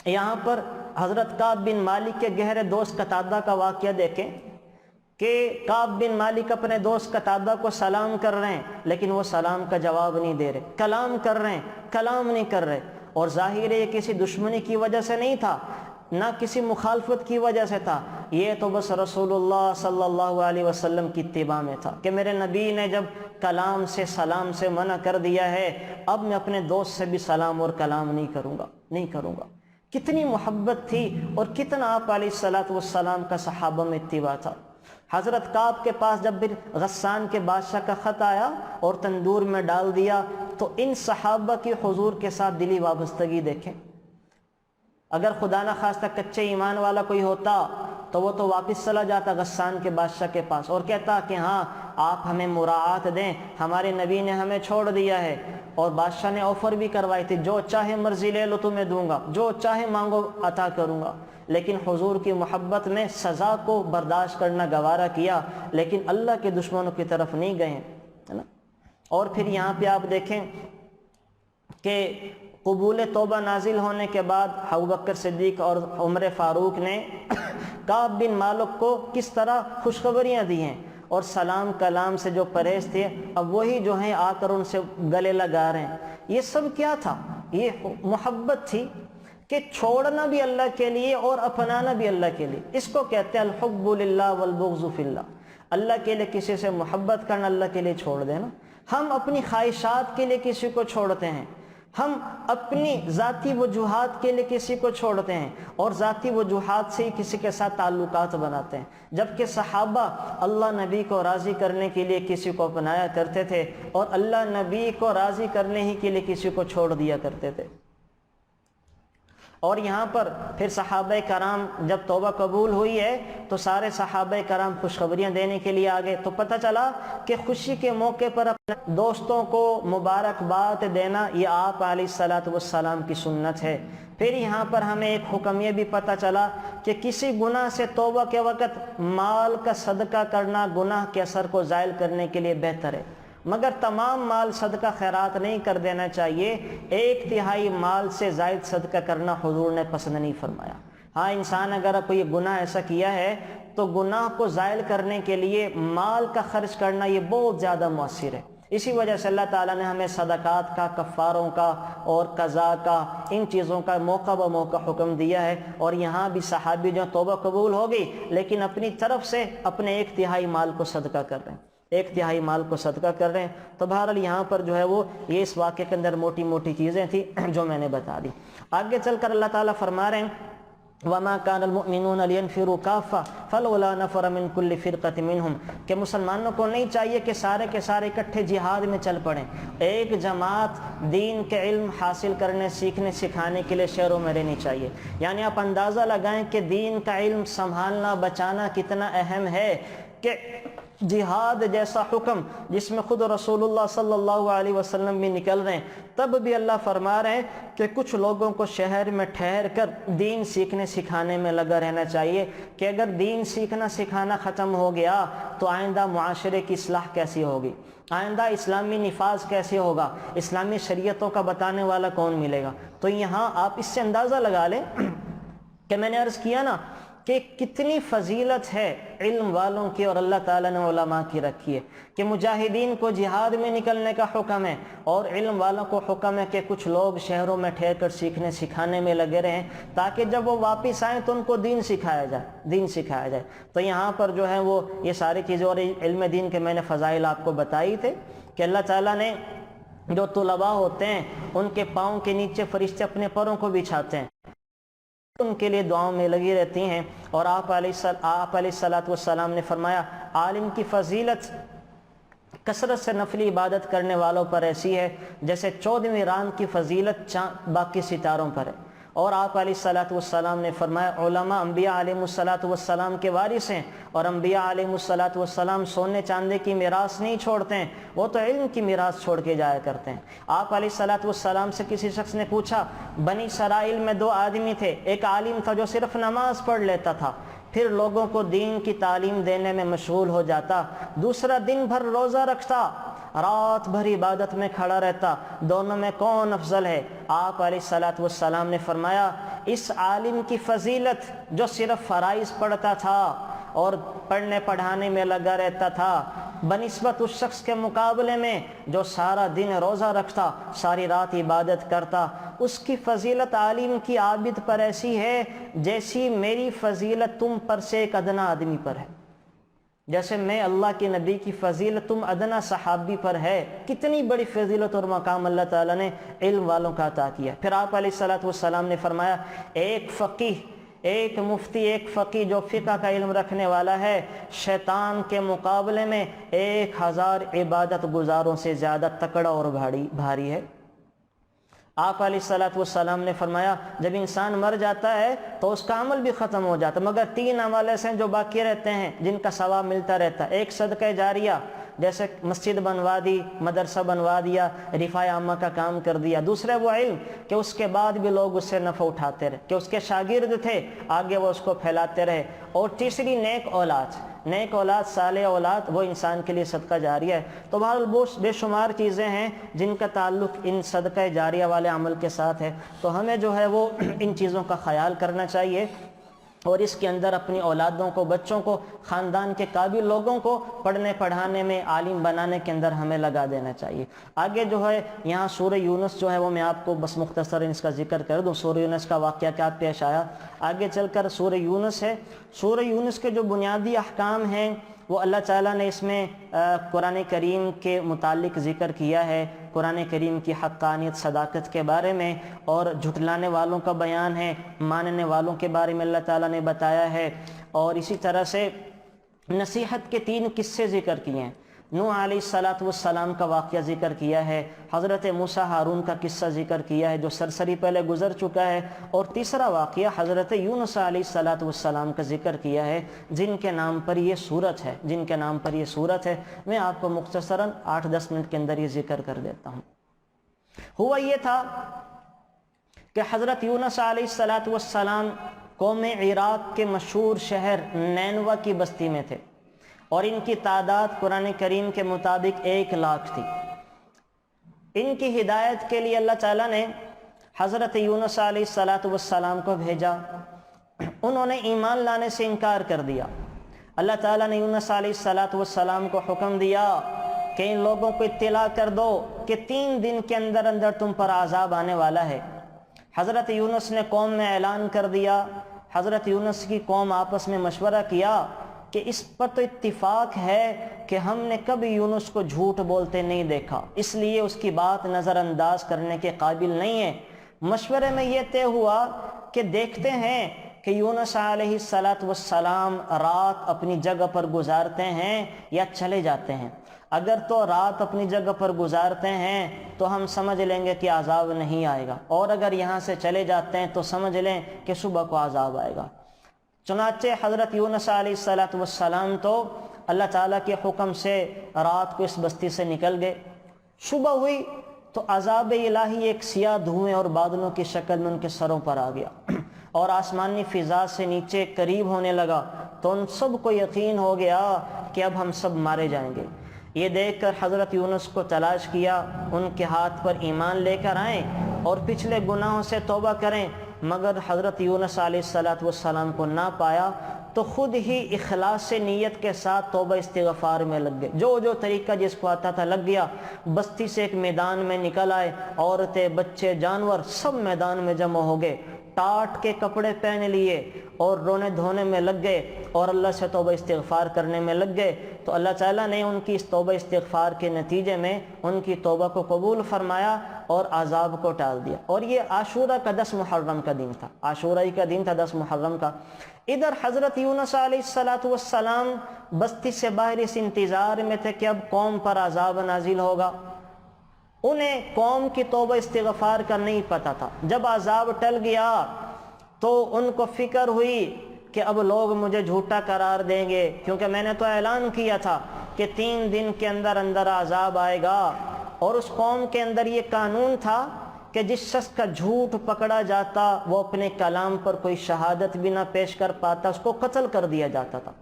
یہاں پر حضرت کعب بن مالک کے گہرے دوست قتادہ کا واقعہ دیکھیں کہ کعب بن مالک اپنے دوست قتادہ کو سلام کر رہے ہیں، لیکن وہ سلام کا جواب نہیں دے رہے، کلام کر رہے ہیں، کلام نہیں کر رہے۔ اور ظاہر ہے یہ کسی دشمنی کی وجہ سے نہیں تھا، نہ کسی مخالفت کی وجہ سے تھا، یہ تو بس رسول اللہ صلی اللہ علیہ وسلم کی اتباع میں تھا کہ میرے نبی نے جب کلام سے سلام سے منع کر دیا ہے، اب میں اپنے دوست سے بھی سلام اور کلام نہیں کروں گا۔ کتنی محبت تھی اور کتنا آپ علیہ الصلوۃ والسلام کا صحابہ میں اتباع تھا۔ حضرت کعب کے پاس جب پھر غسان کے بادشاہ کا خط آیا اور تندور میں ڈال دیا، تو ان صحابہ کی حضور کے ساتھ دلی وابستگی دیکھیں۔ اگر خدا نہ خواستہ کچے ایمان والا کوئی ہوتا تو وہ تو واپس چلا جاتا غسان کے بادشاہ کے پاس اور کہتا کہ ہاں آپ ہمیں مراعات دیں، ہمارے نبی نے ہمیں چھوڑ دیا ہے۔ اور بادشاہ نے آفر بھی کروائی تھی، جو چاہے مرضی لے لو تمہیں دوں گا، جو چاہے مانگو عطا کروں گا۔ لیکن حضور کی محبت میں سزا کو برداشت کرنا گوارا کیا، لیکن اللہ کے دشمنوں کی طرف نہیں گئے، ہے نا۔ اور پھر یہاں پہ آپ دیکھیں کہ قبول توبہ نازل ہونے کے بعد ابوبکر صدیق اور عمر فاروق نے کعب بن مالک کو کس طرح خوشخبریاں دی ہیں، اور سلام کلام سے جو پرہیز تھے اب وہی جو ہیں آ کر ان سے گلے لگا رہے ہیں۔ یہ سب کیا تھا؟ یہ محبت تھی کہ چھوڑنا بھی اللہ کے لیے اور اپنانا بھی اللہ کے لیے۔ اس کو کہتے ہیں الحب للہ والبغض فی اللہ۔ اللہ کے لیے کسی سے محبت کرنا، اللہ کے لیے چھوڑ دینا۔ ہم اپنی خواہشات کے لیے کسی کو چھوڑتے ہیں، ہم اپنی ذاتی وجوہات کے لیے کسی کو چھوڑتے ہیں اور ذاتی وجوہات سے ہی کسی کے ساتھ تعلقات بناتے ہیں، جبکہ صحابہ اللہ نبی کو راضی کرنے کے لیے کسی کو اپنایا کرتے تھے اور اللہ نبی کو راضی کرنے ہی کے لیے کسی کو چھوڑ دیا کرتے تھے۔ اور یہاں پر پھر صحابہ کرام جب توبہ قبول ہوئی ہے تو سارے صحابہ کرام خوشخبریاں دینے کے لیے آگے، تو پتہ چلا کہ خوشی کے موقع پر اپنے دوستوں کو مبارکباد دینا یہ آپ علیہ الصلوۃ والسلام کی سنت ہے۔ پھر یہاں پر ہمیں ایک حکم یہ بھی پتہ چلا کہ کسی گناہ سے توبہ کے وقت مال کا صدقہ کرنا گناہ کے اثر کو زائل کرنے کے لیے بہتر ہے، مگر تمام مال صدقہ خیرات نہیں کر دینا چاہیے۔ 1/3 مال سے زائد صدقہ کرنا حضور نے پسند نہیں فرمایا۔ ہاں انسان اگر کوئی گناہ ایسا کیا ہے تو گناہ کو زائل کرنے کے لیے مال کا خرچ کرنا یہ بہت زیادہ مؤثر ہے۔ اسی وجہ سے اللہ تعالیٰ نے ہمیں صدقات کا، کفاروں کا اور قضاء کا، ان چیزوں کا موقع بہ موقع حکم دیا ہے۔ اور یہاں بھی صحابی جو توبہ قبول ہو گئی لیکن اپنی طرف سے اپنے 1/3 مال کو صدقہ کر رہے ہیں، 1/3 مال کو صدقہ کر رہے ہیں۔ تو بہرحال یہاں پر جو ہے وہ یہ اس واقعے کے اندر موٹی موٹی چیزیں تھیں جو میں نے بتا دی۔ آگے چل کر اللہ تعالیٰ فرما رہے ہیں وَمَا كَانَ الْمُؤْمِنُونَ لِيَنْفِرُوا كَافَّةً فَلَوْلَا نَفَرَ مِنْ كُلِّ فِرْقَةٍ مِنْهُمْ کہ مسلمانوں کو نہیں چاہیے کہ سارے کے سارے اکٹھے جہاد میں چل پڑیں، ایک جماعت دین کے علم حاصل کرنے، سیکھنے، سکھانے کے لیے شہروں میں رہنی چاہیے۔ یعنی آپ اندازہ لگائیں کہ دین کا علم سنبھالنا، بچانا کتنا اہم ہے کہ جہاد جیسا حکم جس میں خود رسول اللہ صلی اللہ علیہ وسلم بھی نکل رہے ہیں، تب بھی اللہ فرما رہے ہیں کہ کچھ لوگوں کو شہر میں ٹھہر کر دین سیکھنے سکھانے میں لگا رہنا چاہیے کہ اگر دین سیکھنا سکھانا ختم ہو گیا تو آئندہ معاشرے کی اصلاح کیسی ہوگی، آئندہ اسلامی نفاذ کیسے ہوگا، اسلامی شریعتوں کا بتانے والا کون ملے گا۔ تو یہاں آپ اس سے اندازہ لگا لیں کہ میں نے عرض کیا نا کہ کتنی فضیلت ہے علم والوں کی اور اللہ تعالیٰ نے علماء کی رکھی ہے کہ مجاہدین کو جہاد میں نکلنے کا حکم ہے اور علم والوں کو حکم ہے کہ کچھ لوگ شہروں میں ٹھہر کر سیکھنے سکھانے میں لگے رہیں تاکہ جب وہ واپس آئیں تو ان کو دین سکھایا جائے۔ تو یہاں پر جو ہے وہ یہ ساری چیزیں اور علم دین کے میں نے فضائل آپ کو بتائی تھے کہ اللہ تعالیٰ نے جو طلباء ہوتے ہیں ان کے پاؤں کے نیچے فرشتے اپنے پروں کو بچھاتے ہیں، ان کے لیے دعاؤں میں لگی رہتی ہیں۔ اور آپ علیہ الصلوۃ والسلام نے فرمایا عالم کی فضیلت کثرت سے نفلی عبادت کرنے والوں پر ایسی ہے جیسے 14ویں رات کی فضیلت باقی ستاروں پر ہے۔ اور آپ علیہ الصلوۃ والسلام نے فرمایا علماء انبیاء علیہ الصلوۃ والسلام کے وارث ہیں، اور انبیاء علیہ الصلوۃ والسلام سونے چاندی کی میراث نہیں چھوڑتے ہیں، وہ تو علم کی میراث چھوڑ کے جایا کرتے ہیں۔ آپ علیہ الصلوۃ والسلام سے کسی شخص نے پوچھا بنی اسرائیل میں 2 آدمی تھے، ایک عالم تھا جو صرف نماز پڑھ لیتا تھا پھر لوگوں کو دین کی تعلیم دینے میں مشغول ہو جاتا، دوسرا دن بھر روزہ رکھتا، رات بھر عبادت میں کھڑا رہتا، دونوں میں کون افضل ہے؟ آپ علیہ الصلوۃ والسلام نے فرمایا اس عالم کی فضیلت جو صرف فرائض پڑھتا تھا اور پڑھنے پڑھانے میں لگا رہتا تھا، بنسبت اس شخص کے مقابلے میں جو سارا دن روزہ رکھتا، ساری رات عبادت کرتا، اس کی فضیلت عالم کی عابد پر ایسی ہے جیسی میری فضیلت تم پر سے ایک ادنا آدمی پر ہے۔ جیسے میں اللہ کے نبی کی فضیلت تم ادنا صحابی پر ہے، کتنی بڑی فضیلت اور مقام اللہ تعالیٰ نے علم والوں کا عطا کیا۔ پھر آپ علیہ الصلوۃ والسلام نے فرمایا ایک فقیہ، ایک مفتی، ایک فقیہ جو فقہ کا علم رکھنے والا ہے، شیطان کے مقابلے میں 1000 عبادت گزاروں سے زیادہ تکڑا اور بھاری ہے۔ آپ علیہ الصلوۃ والسلام نے فرمایا جب انسان مر جاتا ہے تو اس کا عمل بھی ختم ہو جاتا، مگر 3 عمل ایسے ہیں جو باقی رہتے ہیں جن کا ثواب ملتا رہتا ہے۔ ایک صدقہ جاریہ، جیسے مسجد بنوا دی، مدرسہ بنوا دیا، رفاع عامہ کا کام کر دیا۔ دوسرے وہ علم کہ اس کے بعد بھی لوگ اس سے نفع اٹھاتے رہے، کہ اس کے شاگرد تھے آگے وہ اس کو پھیلاتے رہے۔ اور تیسری نیک اولاد، نیک اولاد، صالح اولاد، وہ انسان کے لیے صدقہ جاریہ ہے۔ تو بہرحال بے شمار چیزیں ہیں جن کا تعلق ان صدقہ جاریہ والے عمل کے ساتھ ہے، تو ہمیں جو ہے وہ ان چیزوں کا خیال کرنا چاہیے اور اس کے اندر اپنی اولادوں کو، بچوں کو، خاندان کے قابل لوگوں کو پڑھنے پڑھانے میں، عالم بنانے کے اندر ہمیں لگا دینا چاہیے۔ آگے جو ہے یہاں سورہ یونس جو ہے وہ میں آپ کو بس مختصر اس کا ذکر کر دوں، سورہ یونس کا واقعہ کیا پیش آیا۔ آگے چل کر سورہ یونس ہے، سورہ یونس کے جو بنیادی احکام ہیں وہ اللہ تعالیٰ نے اس میں قرآن کریم کے متعلق ذکر کیا ہے، قرآن کریم کی حقانیت، صداقت کے بارے میں، اور جھٹلانے والوں کا بیان ہے، ماننے والوں کے بارے میں اللہ تعالیٰ نے بتایا ہے، اور اسی طرح سے نصیحت کے 3 قصے ذکر کیے ہیں۔ نوح علیہ الصلوۃ والسلام کا واقعہ ذکر کیا ہے، حضرت موسیٰ ہارون کا قصہ ذکر کیا ہے جو سرسری پہلے گزر چکا ہے، اور تیسرا واقعہ حضرت یونس علیہ الصلوۃ والسلام کا ذکر کیا ہے، جن کے نام پر یہ سورت ہے، جن کے نام پر یہ سورت ہے۔ میں آپ کو مختصراً 8-10 منٹ کے اندر یہ ذکر کر دیتا ہوں۔ ہوا یہ تھا کہ حضرت یونس علیہ الصلوۃ والسلام قوم عراق کے مشہور شہر نینوا کی بستی میں تھے، اور ان کی تعداد قرآن کریم کے مطابق 1 لاکھ تھی۔ ان کی ہدایت کے لیے اللہ تعالیٰ نے حضرت یونس علیہ الصلوۃ والسلام کو بھیجا، انہوں نے ایمان لانے سے انکار کر دیا۔ اللہ تعالیٰ نے یونس علیہ الصلوۃ والسلام کو حکم دیا کہ ان لوگوں کو اطلاع کر دو کہ 3 دن کے اندر اندر تم پر عذاب آنے والا ہے۔ حضرت یونس نے قوم میں اعلان کر دیا، حضرت یونس کی قوم آپس میں مشورہ کیا کہ اس پر تو اتفاق ہے کہ ہم نے کبھی یونس کو جھوٹ بولتے نہیں دیکھا، اس لیے اس کی بات نظر انداز کرنے کے قابل نہیں ہے۔ مشورے میں یہ طے ہوا کہ دیکھتے ہیں کہ یونس علیہ الصلوۃ والسلام رات اپنی جگہ پر گزارتے ہیں یا چلے جاتے ہیں۔ اگر تو رات اپنی جگہ پر گزارتے ہیں تو ہم سمجھ لیں گے کہ عذاب نہیں آئے گا، اور اگر یہاں سے چلے جاتے ہیں تو سمجھ لیں کہ صبح کو عذاب آئے گا۔ چنانچہ حضرت یونس علیہ الصلوۃ والسلام تو اللہ تعالیٰ کے حکم سے رات کو اس بستی سے نکل گئے۔ صبح ہوئی تو عذاب الہی ایک سیاہ دھوئیں اور بادلوں کی شکل میں ان کے سروں پر آ گیا، اور آسمانی فضا سے نیچے قریب ہونے لگا، تو ان سب کو یقین ہو گیا کہ اب ہم سب مارے جائیں گے۔ یہ دیکھ کر حضرت یونس کو تلاش کیا، ان کے ہاتھ پر ایمان لے کر آئیں اور پچھلے گناہوں سے توبہ کریں، مگر حضرت یونس علیہ الصلوۃ والسلام کو نہ پایا، تو خود ہی اخلاص سے نیت کے ساتھ توبہ استغفار میں لگ گئے۔ جو طریقہ جس کو آتا تھا لگ گیا۔ بستی سے ایک میدان میں نکل آئے، عورتیں، بچے، جانور سب میدان میں جمع ہو گئے، ٹاٹ کے کپڑے پہن لیے اور رونے دھونے میں لگ گئے اور اللہ سے توبہ استغفار کرنے میں لگ گئے۔ تو اللہ تعالیٰ نے ان کی اس توبہ استغفار کے نتیجے میں ان کی توبہ کو قبول فرمایا اور عذاب کو ٹال دیا۔ اور یہ عاشورہ کا 10 محرم کا دن تھا، عاشورہ کا دن تھا 10 محرم کا۔ ادھر حضرت یونس علیہ الصلوۃ والسلام بستی سے باہر اس انتظار میں تھے کہ اب قوم پر عذاب نازل ہوگا۔ انہیں قوم کی توبہ استغفار کا نہیں پتہ تھا۔ جب عذاب ٹل گیا تو ان کو فکر ہوئی کہ اب لوگ مجھے جھوٹا قرار دیں گے، کیونکہ میں نے تو اعلان کیا تھا کہ 3 دن کے اندر اندر عذاب آئے گا، اور اس قوم کے اندر یہ قانون تھا کہ جس شخص کا جھوٹ پکڑا جاتا وہ اپنے کلام پر کوئی شہادت بھی نہ پیش کر پاتا، اس کو قتل کر دیا جاتا تھا۔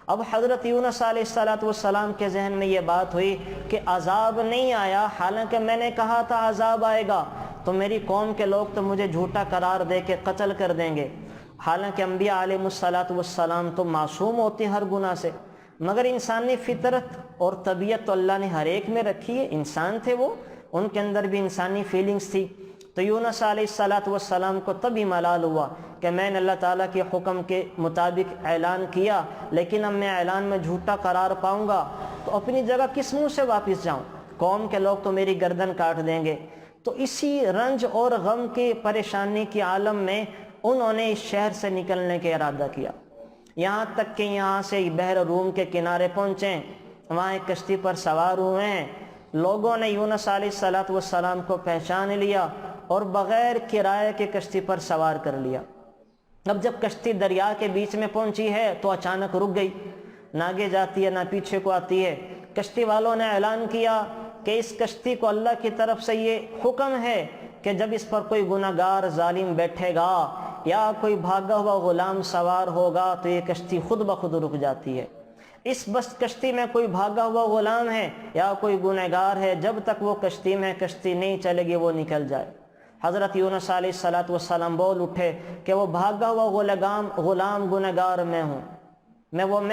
اب حضرت یونس علیہ السلام کے ذہن میں یہ بات ہوئی کہ عذاب نہیں آیا، حالانکہ میں نے کہا تھا عذاب آئے گا، تو میری قوم کے لوگ تو مجھے جھوٹا قرار دے کے قتل کر دیں گے، حالانکہ انبیاء علیہ السلام تو معصوم ہوتے ہیں ہر گناہ سے، مگر انسانی فطرت اور طبیعت تو اللہ نے ہر ایک میں رکھی ہے، انسان تھے وہ، ان کے اندر بھی انسانی فیلنگز تھی۔ تو یونس علیہ السلام کو تب ہی ملال ہوا کہ میں نے اللہ تعالیٰ کے حکم کے مطابق اعلان کیا، لیکن اب میں اعلان میں جھوٹا قرار پاؤں گا تو اپنی جگہ کس منہ سے واپس جاؤں، قوم کے لوگ تو میری گردن کاٹ دیں گے۔ تو اسی رنج اور غم کی پریشانی کے عالم میں انہوں نے اس شہر سے نکلنے کا ارادہ کیا، یہاں تک کہ یہاں سے بحر روم کے کنارے پہنچے، وہاں ایک کشتی پر سوار ہوئے ہیں، لوگوں نے یونس علیہ السلام کو پہچان لیا اور بغیر کرائے کے کشتی پر سوار کر لیا۔ اب جب کشتی دریا کے بیچ میں پہنچی ہے تو اچانک رک گئی، نہ آگے جاتی ہے نہ پیچھے کو آتی ہے۔ کشتی والوں نے اعلان کیا کہ اس کشتی کو اللہ کی طرف سے یہ حکم ہے کہ جب اس پر کوئی گناہگار ظالم بیٹھے گا یا کوئی بھاگا ہوا غلام سوار ہوگا تو یہ کشتی خود بخود رک جاتی ہے۔ اس بس کشتی میں کوئی بھاگا ہوا غلام ہے یا کوئی گنہگار ہے، جب تک وہ کشتی میں کشتی نہیں چلے گی وہ نکل جائے۔ حضرت یونس علیہ السلام بول اٹھے کہ وہ بھاگا ہوا غلام گنہگار میں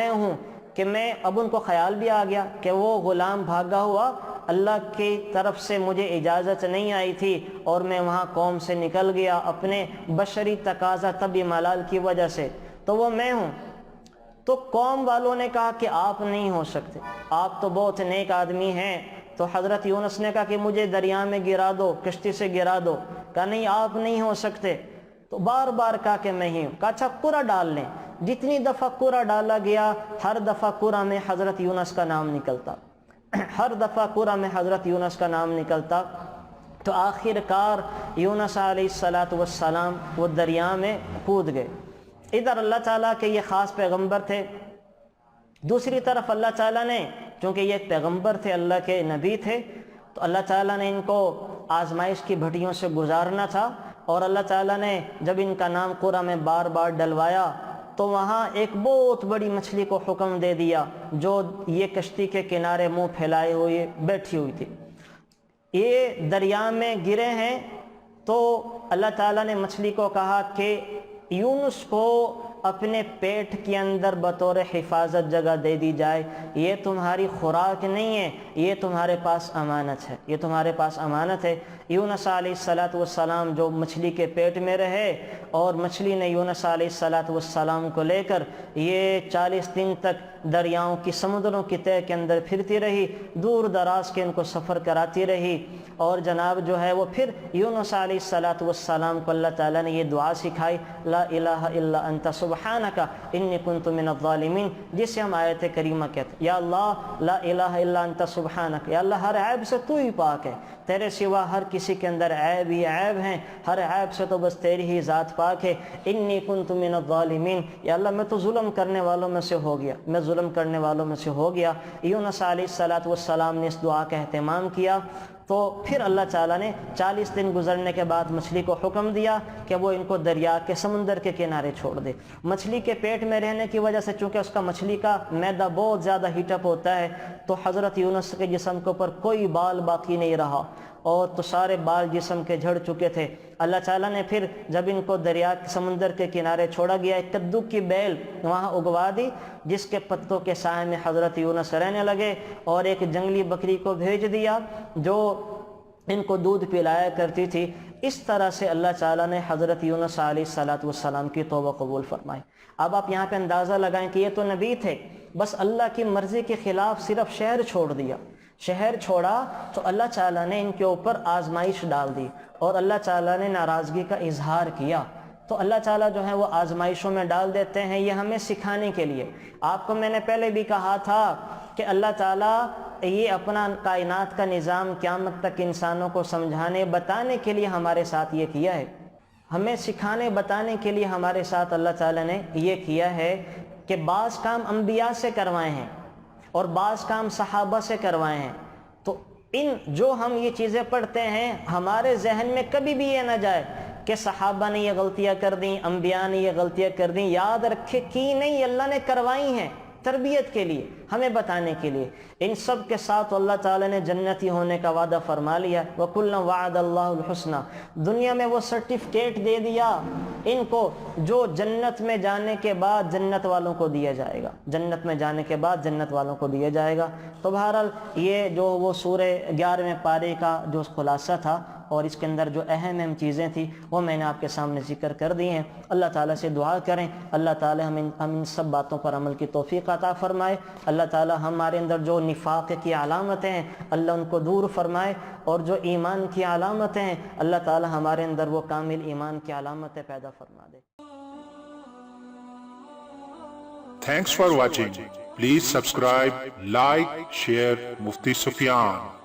ہوں کہ میں اب ان کو خیال بھی آ گیا کہ وہ غلام بھاگا ہوا اللہ کی طرف سے مجھے اجازت نہیں آئی تھی اور میں وہاں قوم سے نکل گیا اپنے بشری تقاضا طبی ملال کی وجہ سے، تو وہ میں ہوں۔ تو قوم والوں نے کہا کہ آپ نہیں ہو سکتے، آپ تو بہت نیک آدمی ہیں۔ تو حضرت یونس نے کہا کہ مجھے دریا میں گرا دو، کشتی سے گرا دو، کہا نہیں آپ نہیں ہو سکتے، تو بار بار کہا کہ میں ہی ہوں۔ کہا اچھا قرہ ڈال لیں، جتنی دفعہ قرہ ڈالا گیا ہر دفعہ قرہ میں حضرت یونس کا نام نکلتا، ہر دفعہ قرہ میں حضرت یونس کا نام نکلتا۔ تو آخر کار یونس علیہ السلام وہ دریا میں کود گئے۔ ادھر اللہ تعالیٰ کے یہ خاص پیغمبر تھے، دوسری طرف اللہ تعالیٰ نے، چونکہ یہ پیغمبر تھے اللہ کے نبی تھے، تو اللہ تعالیٰ نے ان کو آزمائش کی بھٹیوں سے گزارنا تھا، اور اللہ تعالیٰ نے جب ان کا نام قرہ میں بار بار ڈلوایا تو وہاں ایک بہت بڑی مچھلی کو حکم دے دیا جو یہ کشتی کے کنارے منہ پھیلائے ہوئے بیٹھی ہوئی تھی۔ یہ دریا میں گرے ہیں تو اللہ تعالیٰ نے مچھلی کو کہا کہ یونس کو اپنے پیٹ کے اندر بطور حفاظت جگہ دے دی جائے، یہ تمہاری خوراک نہیں ہے، یہ تمہارے پاس امانت ہے، یہ تمہارے پاس امانت ہے۔ یونس علیہ السلام جو مچھلی کے پیٹ میں رہے اور مچھلی نے یونس علیہ السلام کو لے کر یہ 40 دن تک دریاؤں کی سمندروں کی تہہ کے اندر پھرتی رہی، دور دراز کے ان کو سفر کراتی رہی، اور جناب جو ہے وہ پھر یونس علیہ السلام کو اللہ تعالیٰ نے یہ دعا سکھائی، لا الہ الا انت سبحانک انی کنت من الظالمین، جسے ہم آیت کریمہ کہتے ہیں، یا اللہ لا الہ الا انت سبحانک، یا اللہ ہر عیب سے تو ہی پاک ہے، تیرے سوا ہر کسی کے اندر عیب ہی عیب ہیں، ہر عیب سے تو بس تیری ہی ذات پاک ہے۔ انی کنت من الظالمین، یا اللہ میں تو ظلم کرنے والوں میں سے ہو گیا، میں ظلم کرنے والوں میں سے ہو گیا۔ یونس علیہ السلام نے اس دعا کا اہتمام کیا، تو پھر اللہ تعالیٰ نے 40 دن گزرنے کے بعد مچھلی کو حکم دیا کہ وہ ان کو دریا کے سمندر کے کنارے چھوڑ دے۔ مچھلی کے پیٹ میں رہنے کی وجہ سے چونکہ اس کا مچھلی کا معدہ بہت زیادہ ہیٹ اپ ہوتا ہے، تو حضرت یونس کے جسم کے اوپر کوئی بال باقی نہیں رہا، اور تو سارے بال جسم کے جھڑ چکے تھے۔ اللہ تعالیٰ نے پھر جب ان کو دریا سمندر کے کنارے چھوڑا گیا، ایک کدو کی بیل وہاں اگوا دی جس کے پتوں کے سائے میں حضرت یونس رہنے لگے، اور ایک جنگلی بکری کو بھیج دیا جو ان کو دودھ پلایا کرتی تھی۔ اس طرح سے اللہ تعالیٰ نے حضرت یونس علیہ السلام کی توبہ قبول فرمائی۔ اب آپ یہاں پہ اندازہ لگائیں کہ یہ تو نبی تھے، بس اللہ کی مرضی کے خلاف صرف شہر چھوڑ دیا، شہر چھوڑا تو اللہ تعالیٰ نے ان کے اوپر آزمائش ڈال دی، اور اللہ تعالیٰ نے ناراضگی کا اظہار کیا۔ تو اللہ تعالیٰ جو ہے وہ آزمائشوں میں ڈال دیتے ہیں، یہ ہمیں سکھانے کے لیے۔ آپ کو میں نے پہلے بھی کہا تھا کہ اللہ تعالیٰ یہ اپنا کائنات کا نظام قیامت تک انسانوں کو سمجھانے بتانے کے لیے ہمارے ساتھ یہ کیا ہے، ہمیں سکھانے بتانے کے لیے ہمارے ساتھ اللہ تعالیٰ نے یہ کیا ہے کہ بعض کام انبیاء سے کروائے ہیں اور بعض کام صحابہ سے کروائے ہیں۔ تو جو ہم یہ چیزیں پڑھتے ہیں ہمارے ذہن میں کبھی بھی یہ نہ جائے کہ صحابہ نے یہ غلطیاں کر دیں، انبیاء نے یہ غلطیاں کر دیں، یاد رکھے کی نہیں، اللہ نے کروائی ہیں۔ تربیت کے لیے، ہمیں بتانے کے لیے۔ ان سب کے ساتھ اللہ تعالیٰ نے جنتی ہونے کا وعدہ فرما لیا، وَكُلًّا وَعَدَ اللَّهُ الْحُسْنَى، دنیا میں وہ سرٹیفکیٹ دے دیا ان کو جو جنت میں جانے کے بعد جنت والوں کو دیا جائے گا، جنت میں جانے کے بعد جنت والوں کو دیا جائے گا۔ تو بہرحال یہ جو وہ سورہ 11ویں پارے کا جو خلاصہ تھا اور اس کے اندر جو اہم چیزیں تھیں وہ میں نے آپ کے سامنے ذکر کر دی ہیں۔ اللہ تعالیٰ سے دعا کریں اللہ تعالیٰ ہم ان سب باتوں پر عمل کی توفیق عطا فرمائے۔ اللہ تعالیٰ ہمارے اندر جو نفاق کی علامتیں ہیں اللہ ان کو دور فرمائے، اور جو ایمان کی علامتیں ہیں اللہ تعالیٰ ہمارے اندر وہ کامل ایمان کی علامتیں پیدا فرما دے۔ Thanks for watching. Please subscribe, like, share Mufti Sufyan.